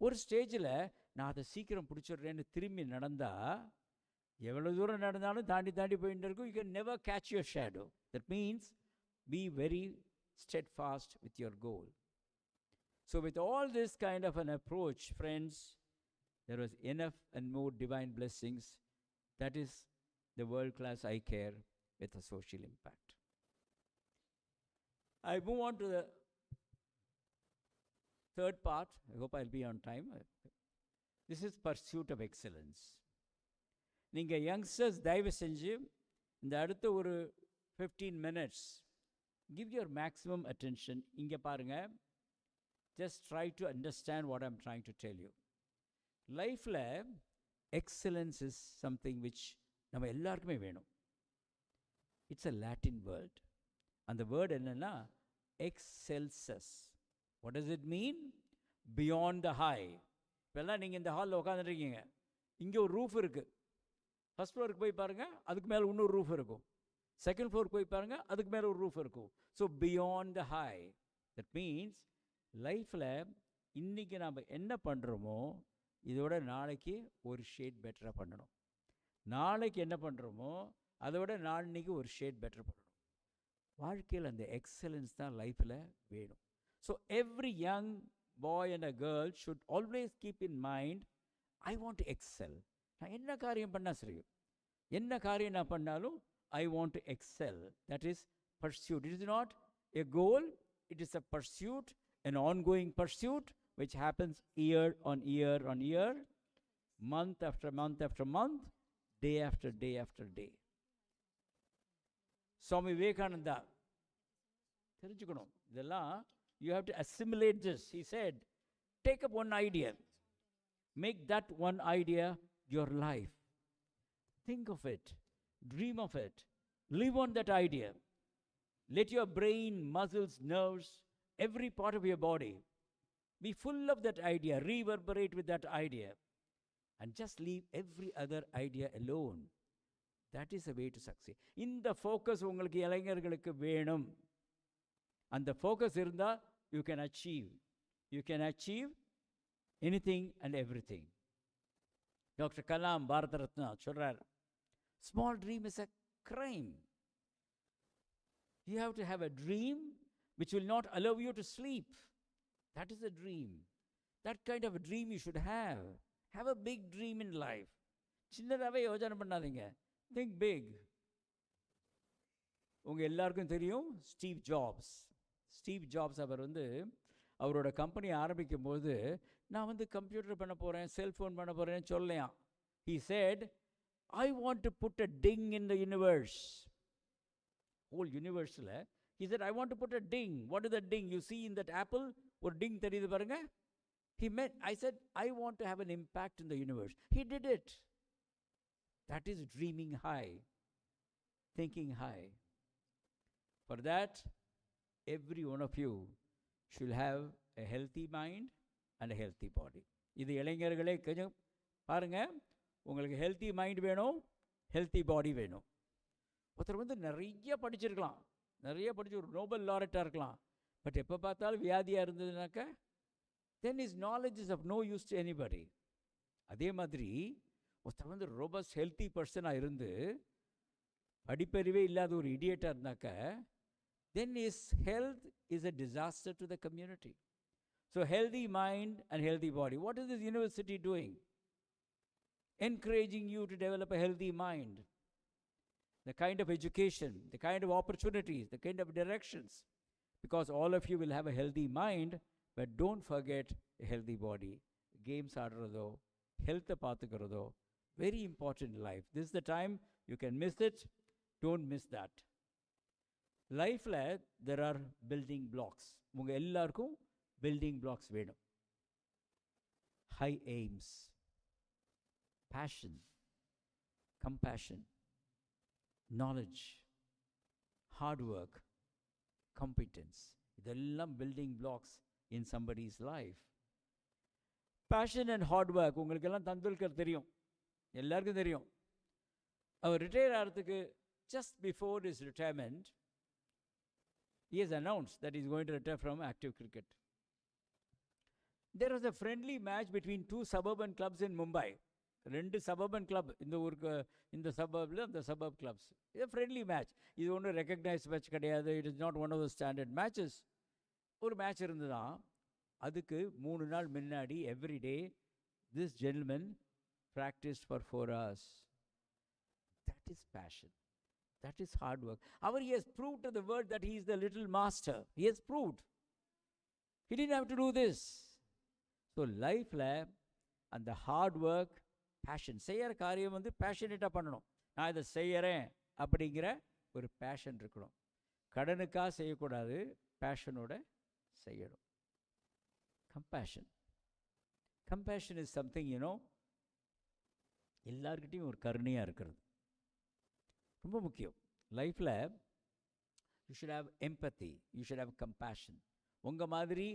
ஒரு ஸ்டேஜில் நான் அதை சீக்கிரம் பிடிச்சிடுறேன்னு திரும்பி நடந்தால், எவ்வளோ தூரம் நடந்தாலும் தாண்டி போயிட்டு இருக்கும். You can never catch your shadow. That means be very steadfast with your goal. So with all this kind of an approach, friends, there was enough and more divine blessings. That is the world-class eye care with a social impact. I move on to the third part. I hope I'll be on time. This is pursuit of excellence. நீங்கள் youngsters தயவு செஞ்சு இந்த அடுத்த ஒரு 15 minutes give your maximum attention. இங்கே பாருங்கள், just try to understand what I'm trying to tell you. லைஃப்பில் excellence is something which நம்ம எல்லாருக்குமே வேணும். It's a Latin word. அந்த வேர்டு என்னென்னா எக்ஸெல்சஸ். What does it mean? Beyond the high. இப்போல்லாம் நீங்கள் இந்த ஹாலில் உட்காந்துருக்கீங்க, இங்கே ஒரு ரூஃப் இருக்குது. ஃபஸ்ட் ஃப்ளோருக்கு போய் பாருங்கள், அதுக்கு மேலே இன்னொரு ரூஃப் இருக்கும். செகண்ட் ஃப்ளோருக்கு போய் பாருங்கள், அதுக்கு மேலே ஒரு ரூஃப் இருக்கும். So beyond the high. That means லைஃப்பில் இன்றைக்கி நாம் என்ன பண்ணுறோமோ இதோட நாளைக்கு ஒரு ஷேட் பெட்டராக பண்ணணும். நாளைக்கு என்ன பண்ணுறோமோ அதோட நாளைக்கு ஒரு ஷேட் பெட்டர் பண்ணணும். வாழ்க்கையில் அந்த எக்ஸலன்ஸ் தான் லைஃப்பில் வேணும். So every young boy and a girl should always keep in mind, I want to excel. நான் என்ன காரியம் பண்ணால் சரி, என்ன காரியம் நான் பண்ணாலும் I want to excel. That is pursuit. It is not a goal, it is a pursuit, an ongoing pursuit which happens year on year on year, month after month after month, day after day after day. Swami Vivekananda, தெரிஞ்சுக்கணும் இதெல்லாம். You have to assimilate this. He said, take up one idea, make that one idea your life. Think of it, dream of it, live on that idea. Let your brain, muscles, nerves, every part of your body be full of that idea, reverberate with that idea, and just leave every other idea alone. That is the way to succeed. இந்த focus உங்களுக்கு இளைஞர்களுக்கு வேணும். அந்த focus இருந்தால் you can achieve anything and everything. Doctor Kalam Bharat Ratna சொல்றார், small dream is a crime. You have to have a dream which will not allow you to sleep. That is a dream. That kind of a dream you should have. Have a big dream in life. சின்னதாகவே யோசனை பண்ணாதீங்க. Think big. உங்கள் எல்லாருக்கும் தெரியும் Steve jobs. அவர் அவரோட company ஆரம்பிக்கும் போது நான் computer பண்ண போகிறேன், செல்ஃபோன் பண்ண போகிறேன்னு சொல்லலையாம். He said, I want to put a ding in the universe. Whole universe. He said, I want to put a ding. What is that ding? You see in that apple, or ding theriyudhu parunga. He meant, I said, I want to have an impact in the universe. He did it. That is dreaming high, thinking high. For that, every one of you should have a healthy mind and a healthy body. இது இளைஞர்களே கொஞ்சம் பாருங்க, உங்களுக்கு healthy mind வேணும், healthy பாடி வேணும். ஒருத்தர் நிறைய படிச்சிருக்கலாம், நிறைய படித்து ஒரு நோபல் லாரட்டாக இருக்கலாம், பட் எப்போ பார்த்தாலும் வியாதியாக இருந்ததுனாக்கா then is knowledge is of no use to anybody. அதே மாதிரி ஒருத்தர் ரோபஸ்ட் ஹெல்த்தி பர்சனாக இருந்து படிப்பறிவே இல்லாத ஒரு இடியேட்டாக இருந்தாக்கா then his health is a disaster to the community. So healthy mind and healthy body. What is this university doing? Encouraging you to develop a healthy mind. The kind of education, the kind of opportunities, the kind of directions. Because all of you will have a healthy mind, but don't forget a healthy body. Games aadradho, health paathukiradho, very important in life. This is the time you can miss it. Don't miss that. Life la there are building blocks. Unga ellarkum building blocks vedum. High aims, passion, compassion, knowledge, hard work, competence. இதெல்லாம் building blocks in somebody's life. Passion and hard work. உங்களுக்கெல்லாம் தந்துல்கர் தெரியும், எல்லாருக்கும் தெரியும். அவர் retire ஆகிறதுக்கு just before his retirement, he has announced that he is going to retire from active cricket. There was a friendly match between two suburban clubs in Mumbai. ரெண்டு suburban club இந்த ஊருக்கு, இந்த சபர்பில் அந்த சபர்ப் கிளப்ஸ். இது friendly match. இது ஒன்றும் recognise match கிடையாது. It is not one of the standard matches. ஒரு மேட்ச் இருந்துதான். அதுக்கு 3 நாள் முன்னாடி everyday this gentleman practiced for 4 hours. That is passion. That is hard work. He has proved to the world that he is the little master. He has proved. He didn't have to do this. So லைஃப்பில் அந்த hard work, fashion, செய்கிற காரியம் வந்து பேஷனேட்டாக பண்ணணும். நான் இதை செய்கிறேன் அப்படிங்கிற ஒரு பேஷன் இருக்கணும். கடனுக்காக செய்யக்கூடாது, பேஷனோட செய்யணும். கம்பேஷன். கம்பேஷன் இஸ் சம்திங் எல்லாருக்கிட்டையும் ஒரு கருணையாக இருக்கிறது ரொம்ப முக்கியம். லைஃப்பில் you should have empathy, you should have compassion. உங்கள் மாதிரி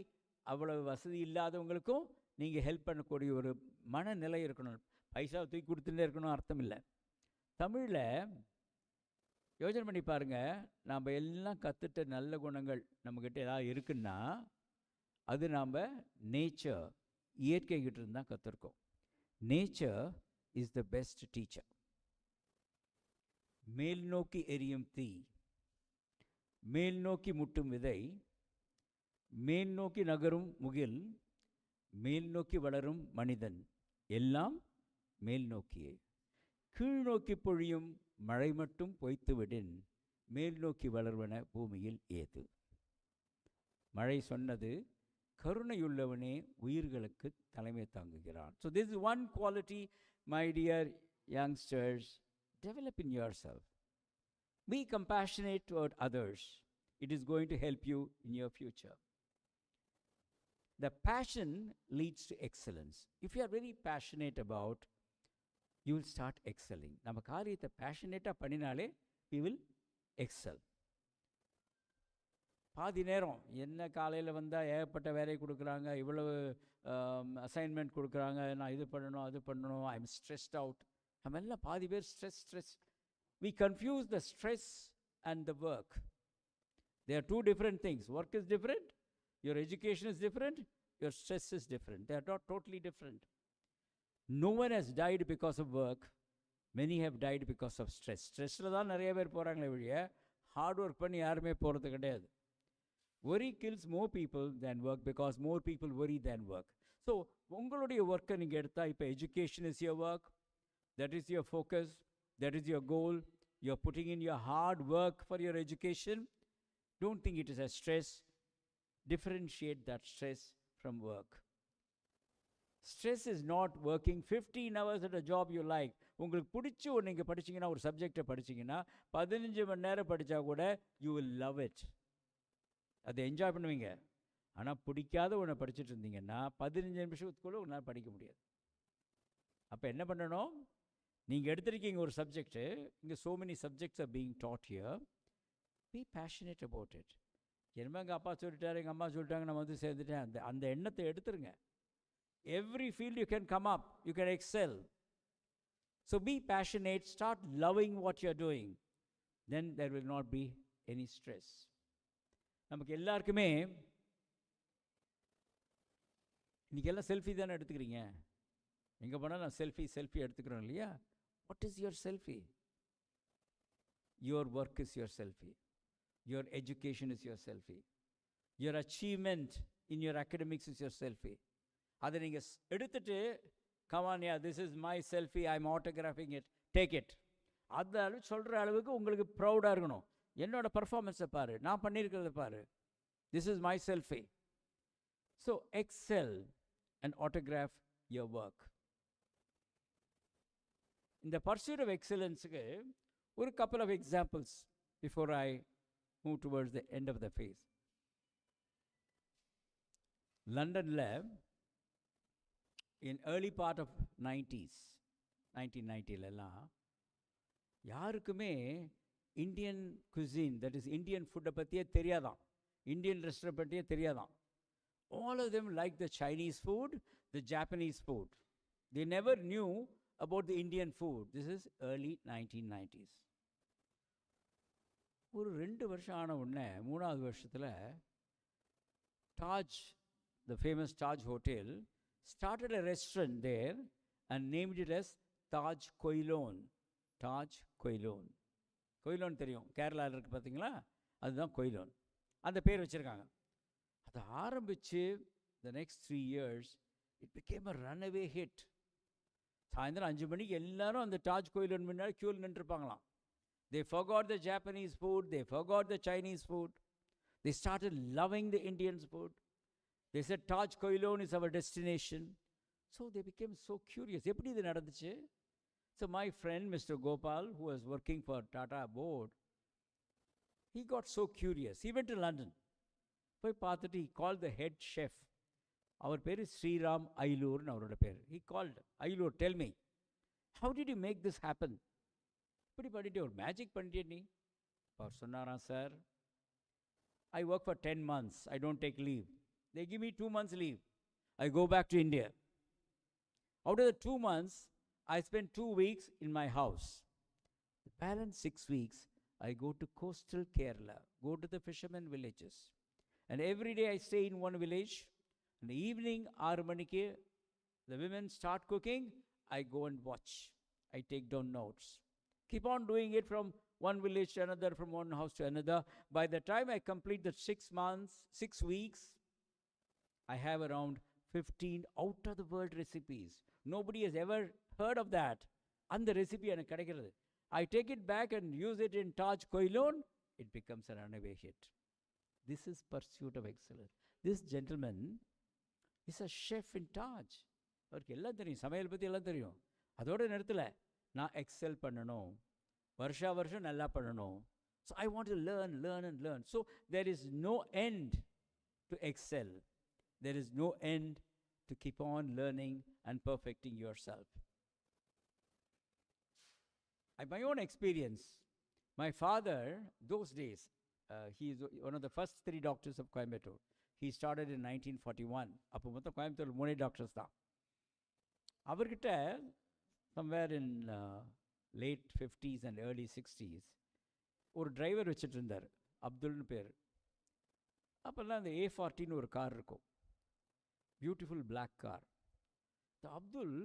அவ்வளோ வசதி இல்லாதவங்களுக்கும் நீங்கள் ஹெல்ப் பண்ணக்கூடிய ஒரு மனநிலை இருக்கணும். பைசா தூக்கி கொடுத்துட்டே இருக்கணும் அர்த்தம் இல்லை. தமிழில் யோசனை பண்ணி பாருங்கள், நாம் எல்லாம் கற்றுட்ட நல்ல குணங்கள் நம்மக்கிட்ட ஏதாவது இருக்குன்னா அது நாம் நேச்சர், இயற்கைக்கிட்ட இருந்து தான் கற்றுருக்கோம். Nature is the best teacher. மேல் நோக்கி எரியும் தீ, மேல் நோக்கி முட்டும் விதை, மேல் நோக்கி நகரும் முகில், மேல் நோக்கி வளரும் மனிதன், எல்லாம் மேல் நோக்கியே. கீழ் நோக்கி பொழியும் மழை மட்டும் பொய்த்துவிடின், மேல் நோக்கி வளர்வன பூமியில் ஏது. மழை சொன்னது, கருணையுள்ளவனே உயிர்களுக்கு தலைமை தாங்குகிறான். So this is one quality, my dear youngsters, develop in yourself. Be compassionate toward others. It is going to help you in your future. The passion leads to excellence. If you are very passionate about, you will start excelling. நம்ம காரியத்தை பேஷனேட்டாக பண்ணினாலே we will excel. பாதி நேரம் என்ன, காலையில் வந்தால் ஏகப்பட்ட வேலை கொடுக்குறாங்க, இவ்வளவு அசைன்மெண்ட் கொடுக்குறாங்க, நான் இது பண்ணணும் அது பண்ணணும், ஐ எம் ஸ்ட்ரெஸ்ட் அவுட். நம்ம எல்லாம் பாதி பேர் stress. We confuse the stress and the work. They are two different things. Work is different, your education is different, your stress is different. They are not totally different. No one has died because of work. Many have died because of stress. ஸ்ட்ரெஸ்ஸில் தான் நிறைய பேர் போகிறாங்களே வழிய hard work பண்ணி யாருமே போகிறது கிடையாது. Worry kills more people than work because more people worry than work. So உங்களுடைய ஒர்க்கை நீங்கள் எடுத்தால், இப்போ education is your work, that is your focus, that is your goal, you are putting in your hard work for your education. Don't think it is a stress. Differentiate that stress from work. Stress is not working 15 hours at a job you like. உங்களுக்கு பிடிச்சி ஒன்று நீங்கள் படிச்சிங்கன்னா, ஒரு சப்ஜெக்டை படிச்சிங்கன்னா 15 மணி நேரம் படித்தா கூட you will love it. அதை என்ஜாய் பண்ணுவீங்க. ஆனால் பிடிக்காத ஒன்று படிச்சுட்டு இருந்தீங்கன்னா 15 நிமிஷத்துக்குள்ளே உங்களால் படிக்க முடியாது. அப்போ என்ன பண்ணணும், நீங்கள் எடுத்திருக்கீங்க ஒரு சப்ஜெக்டு, இங்கே so many subjects are being taught here. Be passionate about it. என்னமோ எங்கள் அப்பா சொல்லிட்டாரு, எங்கள் அம்மா சொல்லிட்டாங்க, நான் வந்து சேர்ந்துட்டேன், அந்த எண்ணத்தை எடுத்துருங்க. Every field you can come up, you can excel. So be passionate, start loving what you're doing. Then there will not be any stress. நமக்கு எல்லாருக்குமே இன்றைக்கி எல்லாம் செல்ஃபி தானே எடுத்துக்கிறீங்க. எங்கே போனால் நான் செல்ஃபி எடுத்துக்கிறோம் இல்லையா? What is your selfie? Your work is your selfie, your education is your selfie, your achievement in your academics is your selfie. அதை நீங்கள் எடுத்துட்டு, கமான் யா, this is my selfie, I am autographing it, take it. அந்த அளவு சொல்கிற அளவுக்கு உங்களுக்கு ப்ரௌடாக இருக்கணும். என்னோட பர்ஃபார்மன்ஸை பாரு, நான் பண்ணியிருக்கிறத பாரு, this is my selfie. So excel and autograph your work. இந்த பர்சூட் ஆஃப் எக்ஸலன்ஸுக்கு ஒரு couple of examples before I move towards the end of the phase. லண்டனில் in early part of 90s, 1990லலாம் யாருக்குமே Indian cuisine, that is Indian ஃபுட்டை பற்றியே தெரியாதான், Indian restaurant பற்றியே தெரியாதான். All of them liked the Chinese food, the Japanese food. They never knew about the Indian food. This is early 1990s. ஒரு 2 வருஷம் ஆன உடனே 3வது வருஷத்தில் Taj, the famous Taj Hotel, started a restaurant there and named it as Taj Koilon. Taj Koilon. கொயிலோன் தெரியும், கேரளாவில் இருக்குது பார்த்தீங்களா, அதுதான் கொயிலோன். அந்த பேர் வச்சுருக்காங்க. அதை ஆரம்பித்து the next 3 years it became a runaway hit. சாயந்தரம் 5 மணிக்கு எல்லாரும் அந்த டாஜ் கொயிலோன் முன்னாடி க்யூவில் நின்றுருப்பாங்களாம். They forgot the Japanese food, they forgot the Chinese food, they started loving the Indian food. They said Taj Koilon is our destination. So they became so curious. எப்படி இது நடந்துச்சு? So my friend Mr. Gopal, who was working for Tata board, he got so curious. He went to London. போய் பார்த்துட்டு he called the head chef. அவர் பேர் ஸ்ரீராம் ஐலூர்னு அவரோட பேர். He called, ஐலூர், tell me, how did you make this happen? இப்படி பண்ணிட்டு ஒரு magic பண்ணிட்டே நீ? அவர் சொன்னாராம், sir, I work for 10 months. I don't take leave. They give me 2 months leave. I go back to India. Out of the 2 months, I spend 2 weeks in my house. The balance 6 weeks, I go to coastal Kerala, go to the fishermen villages. And every day I stay in one village. In the evening, 6 manike, the women start cooking. I go and watch. I take down notes. Keep on doing it from one village to another, from one house to another. By the time I complete the 6 months, 6 weeks, I have around 15 out of the world recipes. Nobody has ever heard of that. And the recipe எனக்கு கிடைக்கிறது. I take it back and use it in Taj Koilon. It becomes a runaway hit. This is pursuit of excellence. This gentleman is a chef in Taj. அவருக்கு எல்லாம் தெரியும், சமையல் பற்றி எல்லாம் தெரியும். அதோட நிறுத்தலை, நான் எக்ஸல் பண்ணணும், வருஷம் நல்லா பண்ணணும். So I want to learn and learn. So there is no end to excel. There is no end to keep on learning and perfecting yourself. My own experience, my father, those days, he is one of the first 3 doctors of Coimbatore. He started in 1941. அப்போ மொத்தம் Coimbatore 3 doctors தான். அவர்கிட்ட somewhere in late 50s and early 60s ஒரு driver வச்சுட்டு இருந்தார், அப்துல்னு பேர். அப்போல்லாம் அந்த A40 ஒரு கார் இருக்கும், பியூட்டிஃபுல் பிளாக் கார். இந்த அப்துல்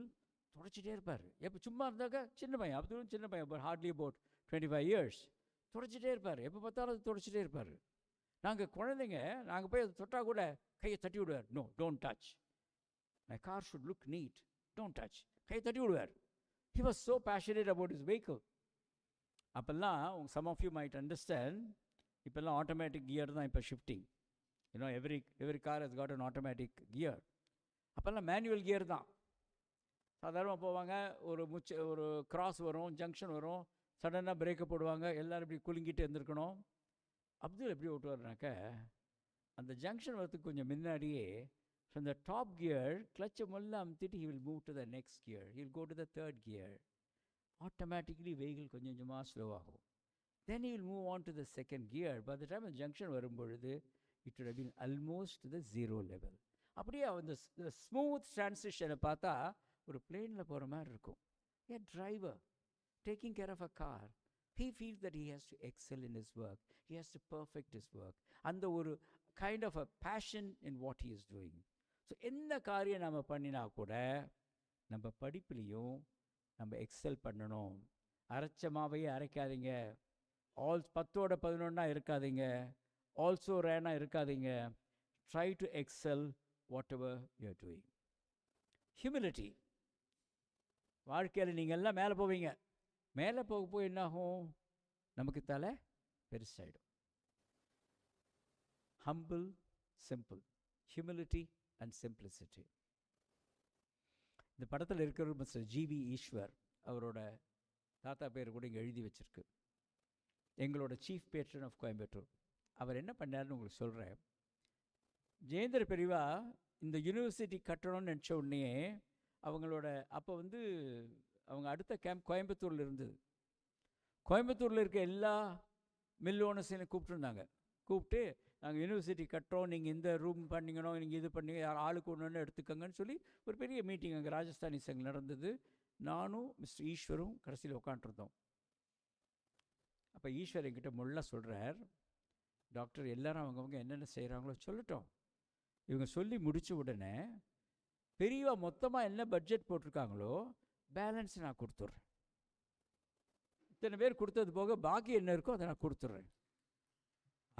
தொடச்சிட்டே இருப்பார். எப்போ சும்மா இருந்தாக்க, சின்ன பையன், அப்துல் சின்ன பையன், பட் ஹார்ட்லி அபவுட் 25 years, தொடச்சிட்டே இருப்பார். எப்போ பார்த்தாலும் அது தொடச்சிட்டே இருப்பார். நாங்கள் குழந்தைங்க, நாங்கள் போய் அதை தொட்டால் கூட கையை தட்டி விடுவார். No, don't touch, my car should look neat, don't touch, கையை தட்டி விடுவார். He was so passionate about his vehicle. அப்போல்லாம் some of you might understand, இப்போல்லாம் ஆட்டோமேட்டிக் கியர் தான் இப்போ shifting. every car has got an automatic gear. அப்போல்லாம் manual gear தான். சாதாரணமாக போவாங்க, ஒரு கிராஸ் வரும், ஜங்ஷன் வரும், சடனாக பிரேக்கை போடுவாங்க, எல்லோரும் இப்படி குலுங்கிட்டு இருந்திருக்கணும். அப்துல் எப்படி ஓட்டுவார்னாக்க, அந்த ஜங்ஷன் வரத்துக்கு கொஞ்சம் முன்னாடியே from the top gear, clutch முள்ள அமுத்திட்டு he will move to the next gear. He will go to the 3rd gear. Automatically vehicle கொஞ்சம் கொஞ்சமாக ஸ்லோ ஆகும். Then he will move on to the 2nd gear. By the time the junction வரும்பொழுது it would have been almost to the 0 level. அப்படியே அந்த smooth ட்ரான்சிஷனை பார்த்தா ஒரு பிளேனில் போகிற மாதிரி இருக்கும். A driver taking care of a car, he feels that he has to excel in his work. He has to perfect his work. அந்த ஒரு kind of a passion in what he is doing. So எந்த காரியம் நம்ம பண்ணினா கூட நம்ம படிப்புலேயும் நம்ம XL பண்ணணும். அரைச்ச மாவையே அரைக்காதீங்க, 10ஓட 11 இருக்காதீங்க, ஆல்சோ ரேனா இருக்காதீங்க. Try to excel whatever you are doing. Humility. வாழ்க்கையில் நீங்கள் எல்லாம் மேலே போவீங்க, மேலே போக என்னாகும், நமக்கு தலை பெருசாயிடும். humble, simple, humility and simplicity. இந்த படத்தில் இருக்கிற மிஸ்டர் ஜிவி ஈஸ்வர், அவரோட தாத்தா பேர் கூட இங்கே எழுதி வச்சிருக்கு, எங்களோட சீஃப் பேட்ரன் ஆஃப் கோயம்புத்தூர். அவர் என்ன பண்ணாருன்னு உங்களுக்கு சொல்கிறேன். ஜெயேந்திர பெரியவா இந்த யூனிவர்சிட்டி கட்டணும்னு நினச்ச உடனே அவங்களோட அப்போ அவங்க அடுத்த கேம்ப் கோயம்புத்தூரில் இருந்தது. கோயம்புத்தூரில் இருக்க எல்லா மில் ஓனர்ஸையும் கூப்பிட்டுருந்தாங்க. கூப்பிட்டு நாங்கள் யூனிவர்சிட்டி கட்டுறோம், நீங்கள் இந்த ரூம் பண்ணிக்கணும், நீங்கள் இது பண்ணி ஆளுக்கு ஒன்று எடுத்துக்கங்கன்னு சொல்லி ஒரு பெரிய மீட்டிங் அங்கே ராஜஸ்தானி சங்கம் நடந்தது. நானும் மிஸ்டர் ஈஸ்வரும் கடைசியில் உட்காண்ட்ருந்தோம். அப்போ ஈஸ்வர் என்கிட்ட முள்ள சொல்கிறார், டாக்டர் எல்லாரும் அவங்கவுங்க என்னென்ன செய்கிறாங்களோ சொல்லட்டும், இவங்க சொல்லி முடித்த உடனே பெரியவா மொத்தமாக என்ன பட்ஜெட் போட்டிருக்காங்களோ பேலன்ஸ் நான் கொடுத்துட்றேன். இத்தனை பேர் கொடுத்தது போக பாக்கி என்ன இருக்கோ அதை நான் கொடுத்துட்றேன்.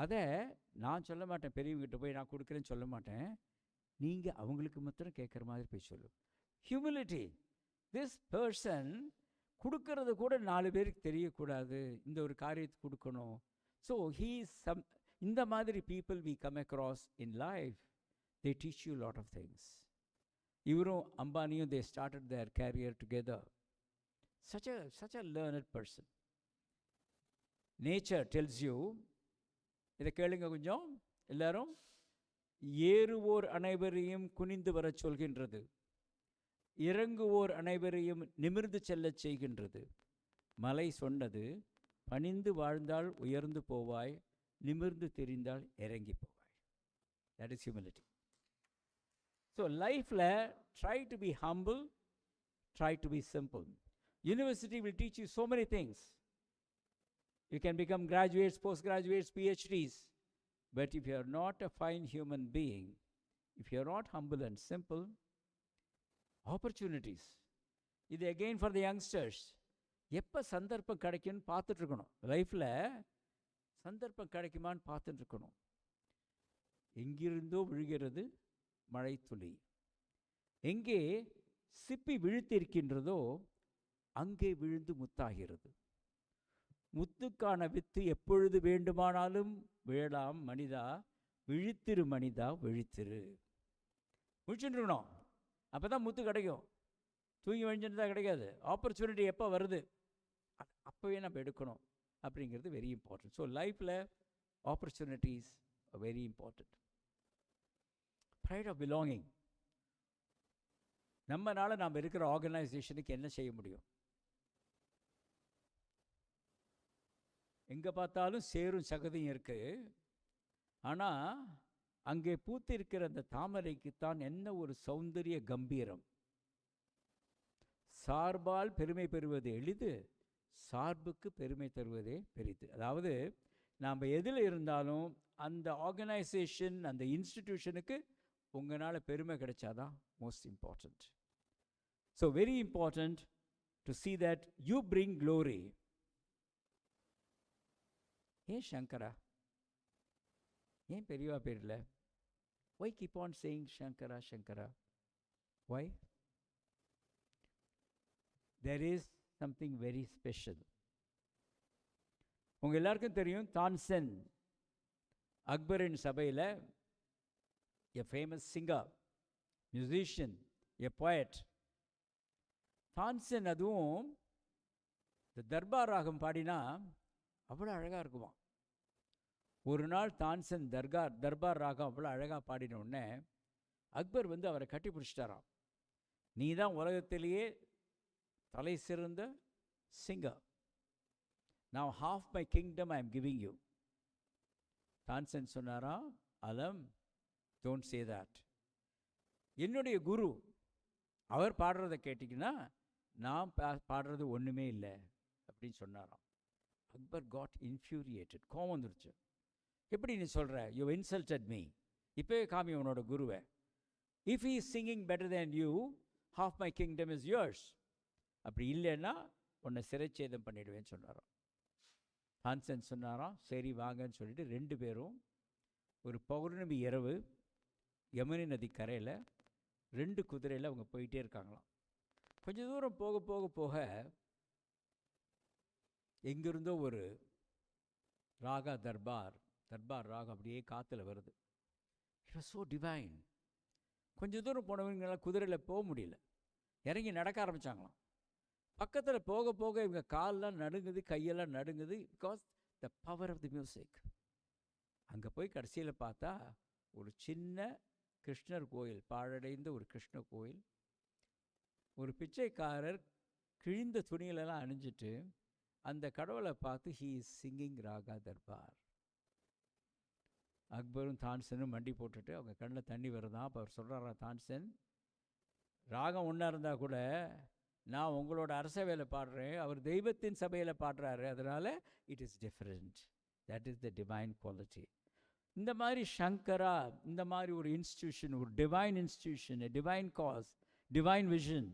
அதை நான் சொல்ல மாட்டேன், பெரியவங்கிட்ட போய் நான் கொடுக்குறேன்னு சொல்ல மாட்டேன், நீங்கள் அவங்களுக்கு மாத்திரம் கேட்குற மாதிரி போய் சொல்லு. ஹியூமிலிட்டி. திஸ் பர்சன் கொடுக்கறது கூட 4 பேருக்கு தெரியக்கூடாது, இந்த ஒரு காரியத்தை கொடுக்கணும். ஸோ இந்த மாதிரி people we come across in life. they teach you a lot of things. Ivarum Ambaniயும், they started their career together. Such a learned person. Nature tells you, இதை கேளுங்க கொஞ்சம் எல்லாரும். ஏறுவோர் அனைவரையும் குனிந்து வரச் சொல்கின்றது, இறங்குவோர் அனைவரையும் நிமிர்ந்து செல்லச் செய்கின்றது. மலை சொன்னது, பணிந்து வாழ்ந்தால் உயர்ந்து போவாய், நிமிர்ந்து தெரிந்தால் இறங்கி போவாய். That is humility. So lifeல try to be humble, try to be simple. University will teach you so many things. You can become graduates, postgraduates, PhDs. But if you are not a fine human being, if you are not humble and simple, opportunities. இது again for the youngsters. எப்போ சந்தர்ப்பம் கிடைக்கும்னு பார்த்துட்ருக்கணும். லைஃப்பில் சந்தர்ப்பம் கிடைக்குமான்னு பார்த்துட்ருக்கணும். எங்கிருந்தோ விழுகிறது மழை துளி, எங்கே சிப்பி விழுத்திருக்கின்றதோ அங்கே விழுந்து முத்தாகிறது. முத்துக்கான வித்து எப்பொழுது வேண்டுமானாலும் விழலாம் மனிதா, விழித்திரு மனிதா விழித்திரு. முழிச்சுட்டுருக்கணும், அப்போ தான் முத்து கிடைக்கும். தூங்கி வழிஞ்சுட்டு தான் கிடைக்காது. ஆப்பர்ச்சுனிட்டி எப்போ வருது அப்போவே நம்ம எடுக்கணும் அப்படிங்கிறது வெரி இம்பார்ட்டன்ட். ஸோ லைஃப்பில் opportunities very important. Pride of belonging. நம்மனால நாம் இருக்கிற ஆர்கனைசேஷனுக்கு என்ன செய்ய முடியும்? எங்கே பார்த்தாலும் சேரும் சகதியும் இருக்குது. ஆனால் அங்கே பூத்து இருக்கிற அந்த தாமரைக்குத்தான் என்ன ஒரு சௌந்தரிய கம்பீரம். சார்பால் பெருமை பெறுவது எளிது, சார்புக்கு பெருமை தருவதே பெரிது. அதாவது நாம் எதில் இருந்தாலும் அந்த ஆர்கனைசேஷன், அந்த இன்ஸ்டிடியூஷனுக்கு உங்களால் பெருமை கிடைச்சாதான் most important. So very important to see that you bring glory. ஏன் சங்கரா, ஏன் பெரியவா பேரில்? why keep on saying Shankara, Shankara? Why? There is something very special. உங்கள் எல்லாருக்கும் தெரியும், தான்சென் அக்பரின் சபையில் a famous singer, musician, a poet. Tansen அதுவும் இந்த தர்பார் ராகம் பாடினா அவ்வளோ அழகாக இருக்குமா. ஒரு நாள் தான்சென் தர்பார் ராகம் அவ்வளோ அழகாக பாடின உடனே அக்பர் வந்து அவரை கட்டி பிடிச்சிட்டாராம். நீ தான் உலகத்திலேயே தலை சிறந்த singer. Now half my kingdom I am giving you. Tansen சொன்னாரா, அலம், don't say that. என்னுடைய குரு அவர் பாடுறதை கேட்டிங்கன்னா நான் பாடுறது ஒன்றுமே இல்லை அப்படின்னு சொன்னாராம். அக்பர் காட் இன்ஃபியூரியேட்டட். கோவம் வந்துருச்சு. எப்படி நீ சொல்கிற? You insulted me. இப்போவே காமி உன்னோட குருவை. If he is singing better than you, half my kingdom is yours. அப்படி இல்லைன்னா உன்னை சிறைச்சேதம் பண்ணிடுவேன்னு சொன்னாராம். தான்சென் சொன்னாராம், சரி வாங்கன்னு சொல்லிட்டு 2 பேரும் ஒரு பௌர்ணமி இரவு யமுனை நதி கரையில் 2 குதிரையில் அவங்க போயிட்டே இருக்காங்களாம். கொஞ்சம் தூரம் போக போக போக எங்கிருந்தோ ஒரு ராகா தர்பார் ராகம் அப்படியே காற்றுல வருது. It was so divine. கொஞ்சம் தூரம் போனவங்களால் குதிரையில் போக முடியல, இறங்கி நடக்க ஆரம்பித்தாங்களாம். பக்கத்தில் போக போக இவங்க காலெலாம் நடுங்குது, கையெல்லாம் நடுங்குது, because the power of the music. அங்கே போய் கடைசியில் பார்த்தா ஒரு சின்ன கிருஷ்ணர் கோயில், பாழடைந்த ஒரு கிருஷ்ண கோயில். ஒரு பிச்சைக்காரர் கிழிந்த துணிகளெல்லாம் அணிஞ்சிட்டு அந்த கடவுளை பார்த்து he is singing raga Darbar. அக்பரும் தான்செனும் மண்டி போட்டுட்டு அவங்க கண்ணில் தண்ணி வருதான். அப்போ அவர் சொல்கிறாரா, தான்சென், ராகம் ஒன்றா இருந்தால் கூட நான் உங்களோட அரசவையில் பாடுறேன், அவர் தெய்வத்தின் சபையில் பாடுறாரு, அதனால் it is different. That is the divine quality. இந்த மாதிரி சங்கரா, இந்த மாதிரி ஒரு இன்ஸ்டிடியூஷன், ஒரு divine institution, divine cause, divine vision,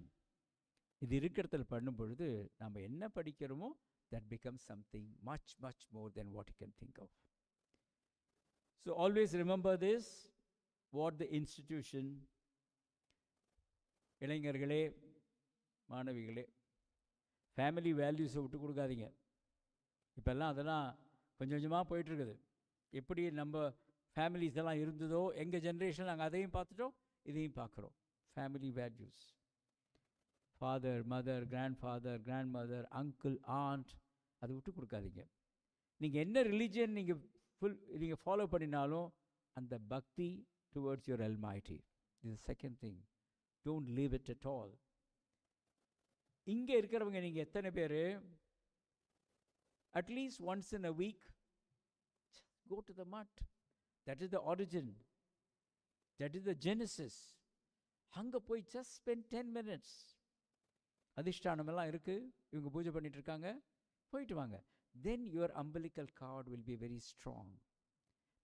இது இருக்கிறதில் பண்ணும் பொழுது நம்ம என்ன படிக்கிறோமோ that becomes something much, much more than what you can think of. So always remember this, what the institution, இளைஞர்களே, மாணவிகளே, ஃபேமிலி வேல்யூஸை விட்டு கொடுக்காதீங்க. இப்போல்லாம் அதெல்லாம் கொஞ்சம் கொஞ்சமாக போயிட்டுருக்குது. எப்படி நம்ம ஃபேமிலிஸ் எல்லாம் இருந்ததோ, எங்கள் ஜென்ரேஷன் நாங்கள் அதையும் பார்த்துட்டோம், இதையும் பார்க்குறோம். Family values, father, mother, grandfather, grandmother, uncle, and, அதை விட்டு கொடுக்காதீங்க. நீங்கள் என்ன ரிலீஜியன் நீங்கள் ஃபாலோ பண்ணினாலும் அந்த பக்தி டுவர்ட்ஸ் யுவர் அல்மைட்டி இது second thing. Don't leave it at all. இங்கே இருக்கிறவங்க நீங்கள் எத்தனை பேர் at least once in a week go to the mud? That is the origin, that is the genesis. அங்கே போய் just spend 10 minutes. அதிஷ்டானமெல்லாம் இருக்குது, இவங்க பூஜை பண்ணிட்டு இருக்காங்க, போயிட்டு வாங்க. Then your umbilical cord will be very strong.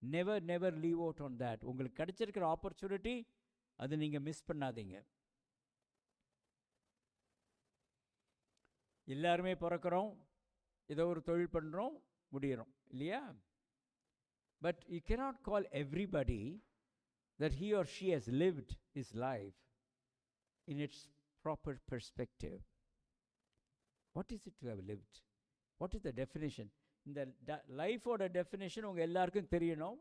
Never leave out on that. உங்களுக்கு கிடைச்சிருக்கிற ஆப்பர்ச்சுனிட்டி அதை நீங்கள் மிஸ் பண்ணாதீங்க. எல்லாருமே பிறக்கிறோம், ஏதோ ஒரு தொழில் பண்ணுறோம், முடிகிறோம் இல்லையா? But you cannot call everybody that he or she has lived his life in its proper perspective. What is it to have lived? What is the definition? இந்த லைஃபோட டெஃபினேஷன் உங்கள் எல்லாருக்கும் தெரியணும்.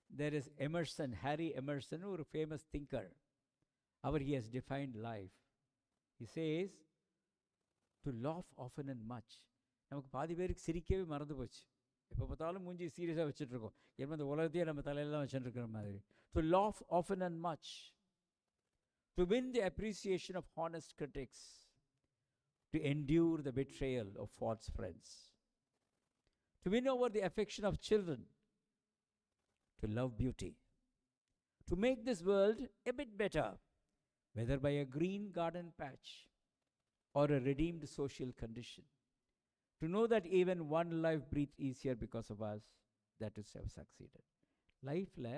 There is Emerson, Harry Emerson, ஒரு famous thinker. he has defined life. He says, to laugh often and much. நமக்கு பாதி பேருக்கு சிரிக்கவே மறந்து போச்சு. எப்போ பார்த்தாலும் மூஞ்சி சீரியஸாக வச்சுட்ருக்கோம். எப்போ இந்த உலகத்தையே நம்ம தலையில தான் வச்சுட்டுருக்கிற மாதிரி. To laugh often and much. To win the appreciation of honest critics. To endure the betrayal of false friends. To win over the affection of children. To love beauty. To make this world a bit better, whether by a green garden patch or a redeemed social condition. To know that even one life breathed easier because of us, that is have succeeded. லைஃப்பில்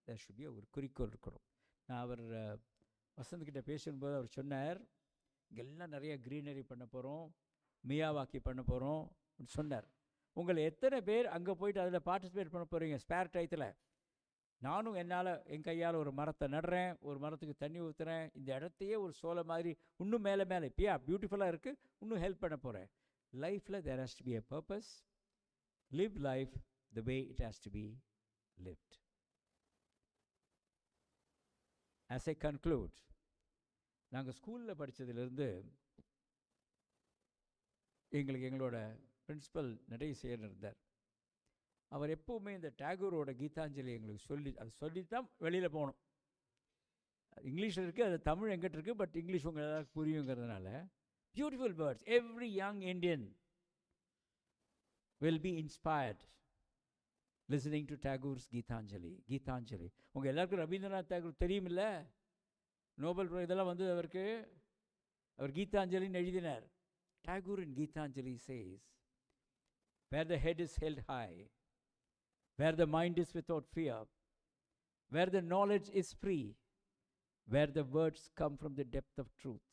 there should be ஒரு குறிக்கோள் இருக்கணும். நான் அவர் வசந்த்கிட்ட பேசும்போது அவர் சொன்னார், இங்கெல்லாம் நிறைய greenery பண்ண போகிறோம், மியாவாக்கி பண்ண போகிறோம் சொன்னார். உங்களை எத்தனை பேர் அங்கே போயிட்டு அதில் பார்ட்டிசிபேட் பண்ண போகிறீங்க ஸ்பேர் டயத்தில்? நானும் என் கையால் ஒரு மரத்தை நடுறேன், ஒரு மரத்துக்கு தண்ணி ஊற்றுறேன், இந்த இடத்தையே ஒரு சோலை மாதிரி இன்னும் மேலே இப்போயா பியூட்டிஃபுல்லாக இருக்குது, இன்னும் ஹெல்ப் பண்ண போகிறேன். லைஃப்பில் there has to be a purpose. Live life the way it has to be lived. As I conclude, நாங்கள் ஸ்கூலில் படித்ததுலேருந்து எங்களோட பிரின்சிபல் நடேசேகர் இருந்தார். அவர் எப்போவுமே இந்த டாகூரோட கீதாஞ்சலி எங்களுக்கு அதை சொல்லி தான் வெளியில் போகணும். இங்கிலீஷில் இருக்குது, அது தமிழ் எங்கிட்ட இருக்குது, பட் இங்கிலீஷ் உங்கள் எல்லாருக்கும் புரியுங்கிறதுனால beautiful words. Every young Indian will be inspired listening to Tagore's Geetanjali. உங்கள் எல்லாருக்கும் ரவீந்திரநாத் தாகூர் தெரியுமில்ல, நோபல் இதெல்லாம் வந்து அவர் கீதாஞ்சலின்னு எழுதினார். Tagore in Geetanjali says, where the head is held high, where the mind is without fear, where the knowledge is free, where the words come from the depth of truth,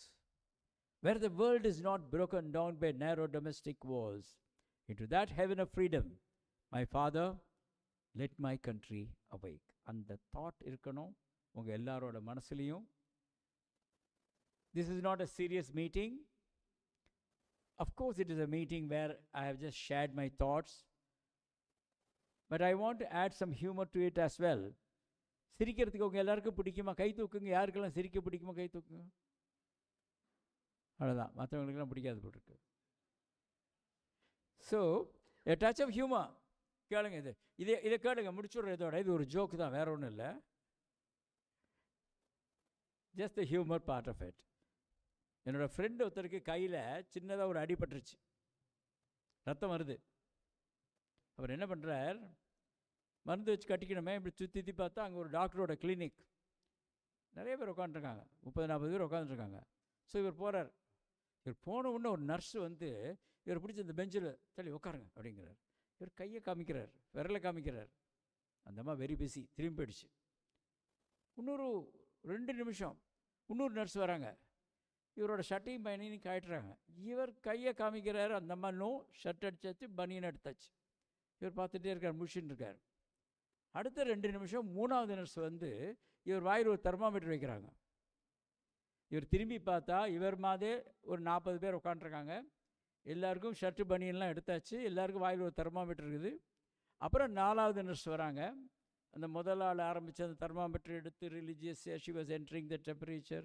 where the world is not broken down by narrow domestic walls, into that heaven of freedom, my Father, let my country awake. அந்த thought இருக்கணும் உங்கள் எல்லாரோட மனசுலையும். This is not a serious meeting. Of course it is a meeting where I have just shared my thoughts, but I want to add some humor to it as well. சிரிக்கிறதுக்கு உங்கள் எல்லாருக்கும் பிடிக்குமா? கை தூக்குங்க. யாருக்கெல்லாம் சிரிக்க பிடிக்குமா கை தூக்குங்க. அவ்வளோதான், மற்றவங்களுக்கெல்லாம் பிடிக்காது போட்டிருக்கு. So a touch of humor. கேளுங்க, இதை கேளுங்க, முடிச்சுடுற இதோட. இது ஒரு ஜோக்கு தான், வேற ஒன்றும் இல்லை. Just the humour part of it. என்னோடய ஃப்ரெண்டு ஒருத்தருக்கு கையில் சின்னதாக ஒரு அடிபட்டுருச்சு, ரத்தம் வருது. அவர் என்ன பண்ணுறார், மருந்து வச்சு கட்டிக்கணுமே, இப்படி சுற்றி பார்த்தா அங்கே ஒரு டாக்டரோட கிளினிக், நிறைய பேர் உட்காந்துருக்காங்க, 30-40 பேர் உட்காந்துருக்காங்க. ஸோ இவர் போகிறார். இவர் போன உடனே ஒரு நர்ஸு வந்து இவர் பிடிச்சி இந்த பெஞ்சில் தள்ளி உட்காருங்க அப்படிங்கிறார். இவர் கையை காமிக்கிறார், விரலை காமிக்கிறார். அந்த அம்மா வெரி பிஸி, திரும்பி போயிடுச்சு. இன்னொரு 2 நிமிஷம் இன்னொரு நர்ஸ் வராங்க, இவரோட ஷர்ட்டையும் பனியனையும் காட்டுறாங்க. இவர் கையை காமிக்கிறார், அந்த அம்மா நோ, ஷர்ட் அடிச்சாச்சு, பனியன் எடுத்தாச்சு. இவர் பார்த்துட்டே இருக்கார், முடிச்சுட்டு இருக்கார். அடுத்த 2 நிமிஷம் 3வது நர்ஸ் வந்து இவர் வாயில் ஒரு தெர்மாமீட்டர் வைக்கிறாங்க. இவர் திரும்பி பார்த்தா இவர் மாதிரி ஒரு 40 பேர் உட்காந்துருக்காங்க. எல்லாருக்கும் ஷர்ட்டு பனியன்லாம் எடுத்தாச்சு, எல்லாருக்கும் வாயில் ஒரு தெர்மாமீட்டர் இருக்குது. அப்புறம் 4வது நர்ஸ் வராங்க. அந்த முதல் ஆள் ஆரம்பித்து அந்த தெர்மாமீட்டர் எடுத்து religious she was entering the temperature.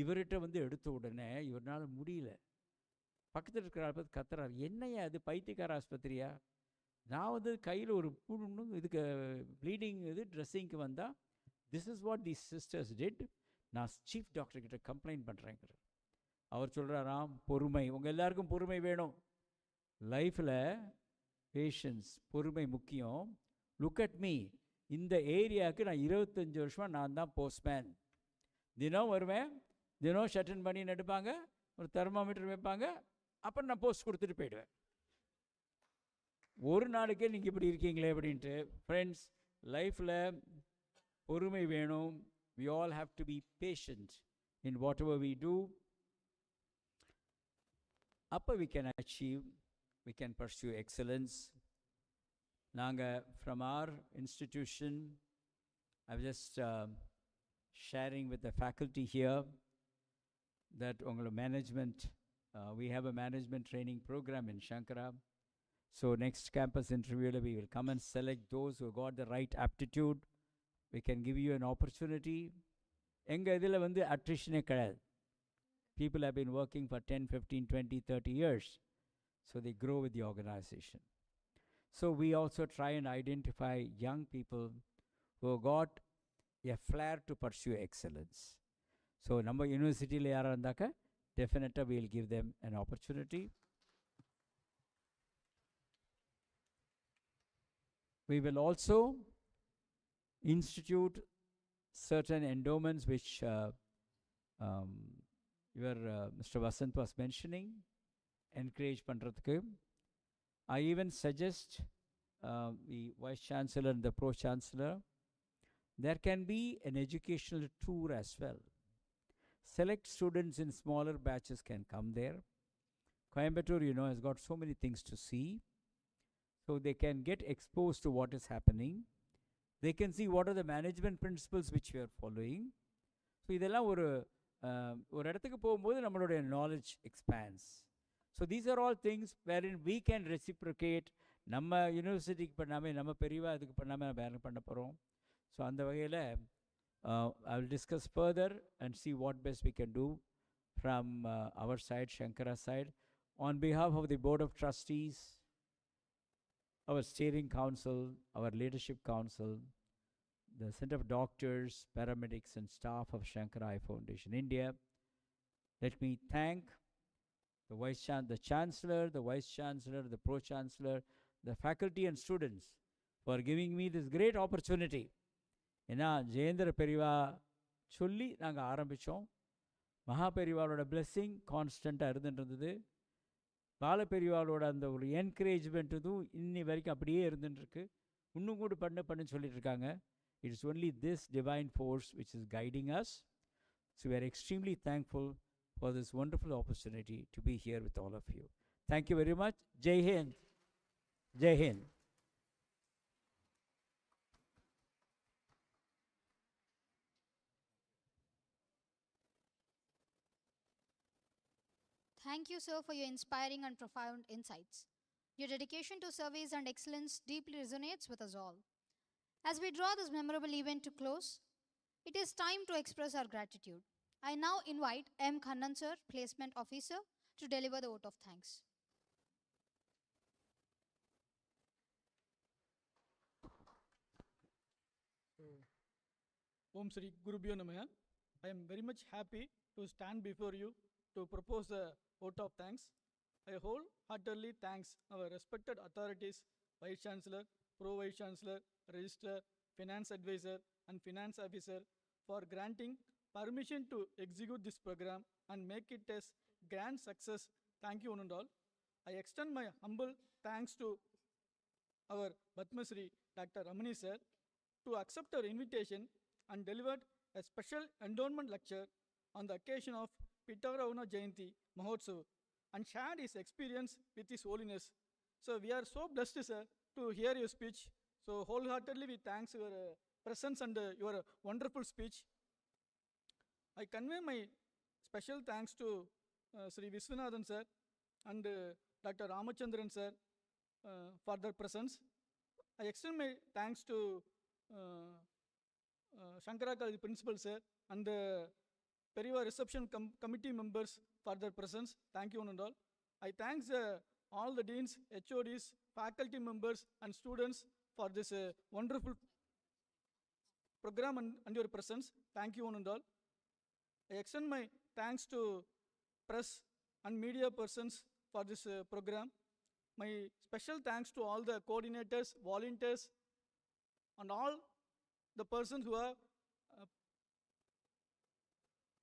இவர்கிட்ட வந்து எடுத்த உடனே இவரால் முடியல. பக்கத்தில் இருக்கிற ஆள் பார்த்து கத்துறாரு, என்னையா அது பைத்தியக்கார ஆஸ்பத்திரியா? நான் வந்து கையில் ஒரு புண்ணு இதுக்கு ப்ளீடிங் இது ட்ரெஸ்ஸிங்க்கு வந்தால் this is what the sisters did, நான் சீஃப் டாக்டர்கிட்ட கம்ப்ளைண்ட் பண்ணுறேங்கிறார். அவர் சொல்கிறாராம், பொறுமை, உங்கள் எல்லாருக்கும் பொறுமை வேணும் லைஃப்பில், பேஷன்ஸ், பொறுமை முக்கியம். லுக் அட் மீ, இந்த ஏரியாவுக்கு நான் 25 வருஷமாக நான் தான் போஸ்ட்மேன். தினம் வருவேன், தினம் ஷட்டன் பண்ணி எடுப்பாங்க, ஒரு தெர்மாமீட்டர் வைப்பாங்க, அப்புறம் நான் போஸ்ட் கொடுத்துட்டு போயிடுவேன். ஒரு நாளைக்கே நீங்கள் இப்படி இருக்கீங்களே அப்படின்ட்டு. ஃப்ரெண்ட்ஸ், லைஃப்பில் பொறுமை வேணும். we all have to be patient in whatever we do. அப்போ we can achieve, we can pursue excellence. நாங்கள் from our institution, I was just sharing with the faculty here that உங்களோட management, we have a management training program in Shankara. So next campus interview we will come and select those who got the right aptitude. We can give you an opportunity. எங்கள் இதில் வந்து அட்ரிஷனே கிடையாது. People have been working for 10, 15, 20, 30 years. So they grow with the organization. So we also try and identify young people who got a flair to pursue excellence. So நம்ம யூனிவர்சிட்டியில் யாராக இருந்தாக்க definitely we will give them an opportunity. We will also institute certain endowments which your Mr. Vasant was mentioning, encourage பண்றதுக்கு. I even suggest the Vice Chancellor and the Pro Chancellor, there can be an educational tour as well. Select students in smaller batches can come there. Coimbatore, you know, has got so many things to see. So they can get exposed to what is happening. They can see what are the management principles which we are following. So இதெல்லாம் ஒரு இடத்துக்கு போகும்போது நம்மளுடைய knowledge expands. So these are all things wherein we can reciprocate. நம்ம யூனிவர்சிட்டிக்கு பண்ணாமல், நம்ம பெரியவா இதுக்கு பண்ணாமல் நம்ம வேறு பண்ண போகிறோம். ஸோ அந்த வகையில் I will discuss further and see what best we can do from our side, Shankara side. On behalf of the Board of Trustees, our steering council, our leadership council, the set of doctors, paramedics and staff of Shankara Eye Foundation India, let me thank the Chancellor, the Vice Chancellor, the Pro Chancellor, the faculty and students for giving me this great opportunity. ஏன்னா ஜெயேந்திர பெரியவா சொல்லி நாங்கள் ஆரம்பித்தோம். மகா பெரியவாளோட blessing கான்ஸ்டண்ட்டாக இருந்துட்டு, பால பெரியவாளோட அந்த ஒரு என்கரேஜ்மெண்ட் இதுவும் இன்னி வரைக்கும் அப்படியே இருந்துட்டுருக்கு. இன்னும் கூட பண்ணுன்னு சொல்லிட்டு இருக்காங்க. It is only this divine force which is guiding us. So we are extremely thankful for this wonderful opportunity to be here with all of you. Thank you very much. Jai Hind. Jai Hind. Thank you, sir, for your inspiring and profound insights. Your dedication to service and excellence deeply resonates with us all. As we draw this memorable event to close, it is time to express our gratitude. I now invite M. Khannan sir, Placement Officer, to deliver the vote of thanks. Om Sri Gurubhyo Namaha. I am very much happy to stand before you to propose a vote of thanks. I wholeheartedly thanks our respected authorities, Vice Chancellor, Pro Vice Chancellor, Registrar, Finance Advisor and Finance Officer for granting permission to execute this program and make it a grand success. Thank you one and all. I extend my humble thanks to our Padmasri Dr. Ramani sir to accept our invitation and delivered a special endowment lecture on the occasion of Pitagaravana Jayanti Mahotsav and shared his experience with His Holiness. So we are so blessed, sir, to hear your speech. So wholeheartedly we thanks your presence and your wonderful speech. I convey my special thanks to Sri Viswanathan sir and Dr. Ramachandran sir for their presence. I extend my thanks to Shankara College principal sir and the Periva reception committee members for their presence. Thank you one and all. I thanks all the deans, HODs, faculty members and students for this wonderful program and your presence. Thank you one and all. I extend my thanks to press and media persons for this program. My special thanks to all the coordinators, volunteers, and all the persons who are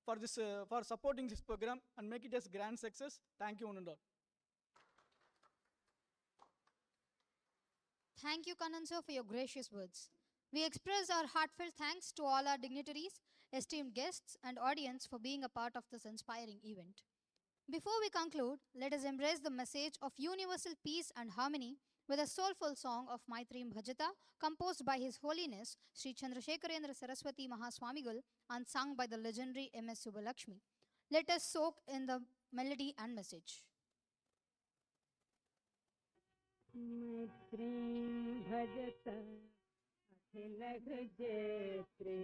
for supporting this program and make it as grand success. Thank you one and all. Thank you, Kannan sir, for your gracious words. We express our heartfelt thanks to all our dignitaries, esteemed guests, and audience for being a part of this inspiring event. Before we conclude, let us embrace the message of universal peace and harmony with a soulful song of Maitri Bhajata composed by His Holiness Sri Chandrasekharendra Saraswati Mahaswamigal and sung by the legendary M.S. Subbalakshmi. Let us soak in the melody and message. मैत्रीं भजत अखिलघ जेत्रे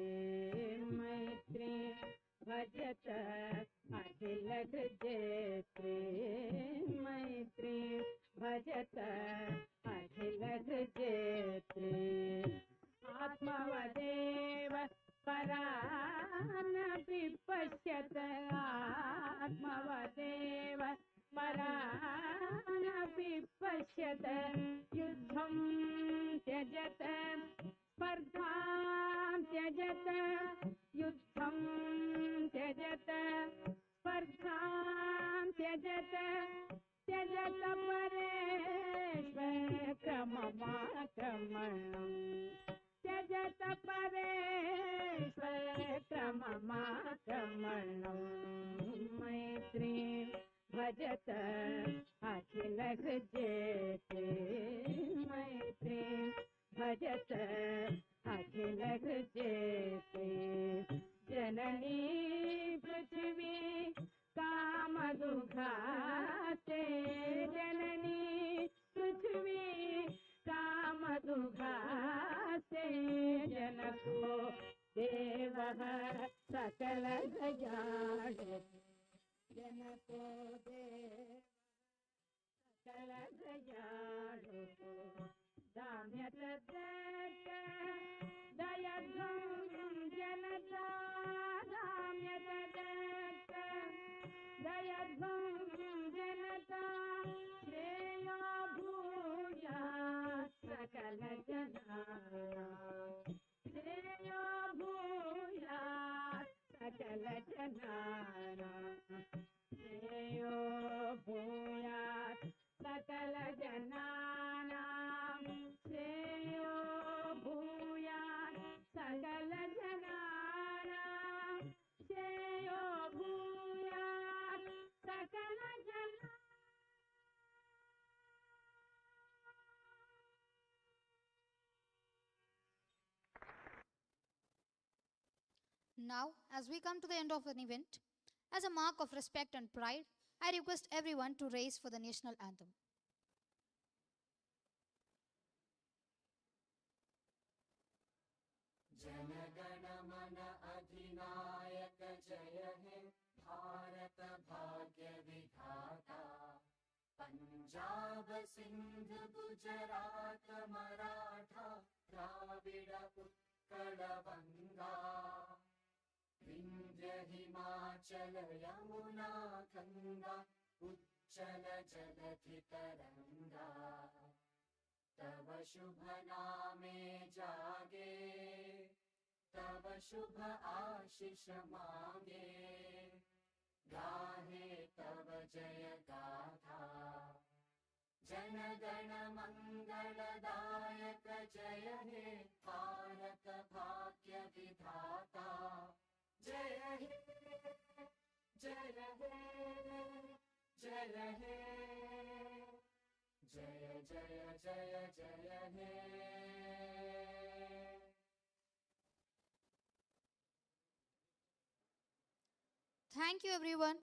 मैत्रीं भजत अखिलघ जेत्रे मैत्रीं भजत अखिलघ जेत्रे आत्मवदेव परान् विपश्यत आत्मवदेव परान् विपश्यत युद्धं त्यजत स्पर्धां त्यजत युद्धं त्यजत स्पर्धां त्यजत त्यजत परेष्वक्रममाक्रमणम् त्यजत परेष्वक्रममाक्रमणम् मैत्रीं भजत अखिलघ जेते मैत्रीं भजत अखिलघ जेते जननी पृथ्वी कामदुघाते जननी पृथ्वी कामदुघाते जनको देवः सकल दयाळु जनको देव सकल दयाळु दाम्यत दत्त दयध्वं जनता दाम्यत दत्त दयध्वं जनता श्रेयो भूयात् सकल जनानां श्रेयो भूयात् सकल जनानां श्रेयो भूयात् सकल जनानां श्रेयो भूयात् सकल जनानां श्रेयो भूयात् सकल जनानां Now, as we come to the end of an event, as a mark of respect and pride, I request everyone to raise for the national anthem. Jana Gana Mana अधिनायक जय हे भारत भाग्य विधाता पंजाब सिंध गुजरात मराठा द्राविड उत्कल गंगा विंध्य हिमाचल यमुना गंगा उच्चल जलधि तरंगा तव शुभ नामे जागे तव शुभ आशीष मांगे गाहे तव जय गाथा जन गण मंगलदायक जय हे भारत भाग्य विधाता जय हे जय हे जय हे जय जय जय जय हे Thank you, everyone.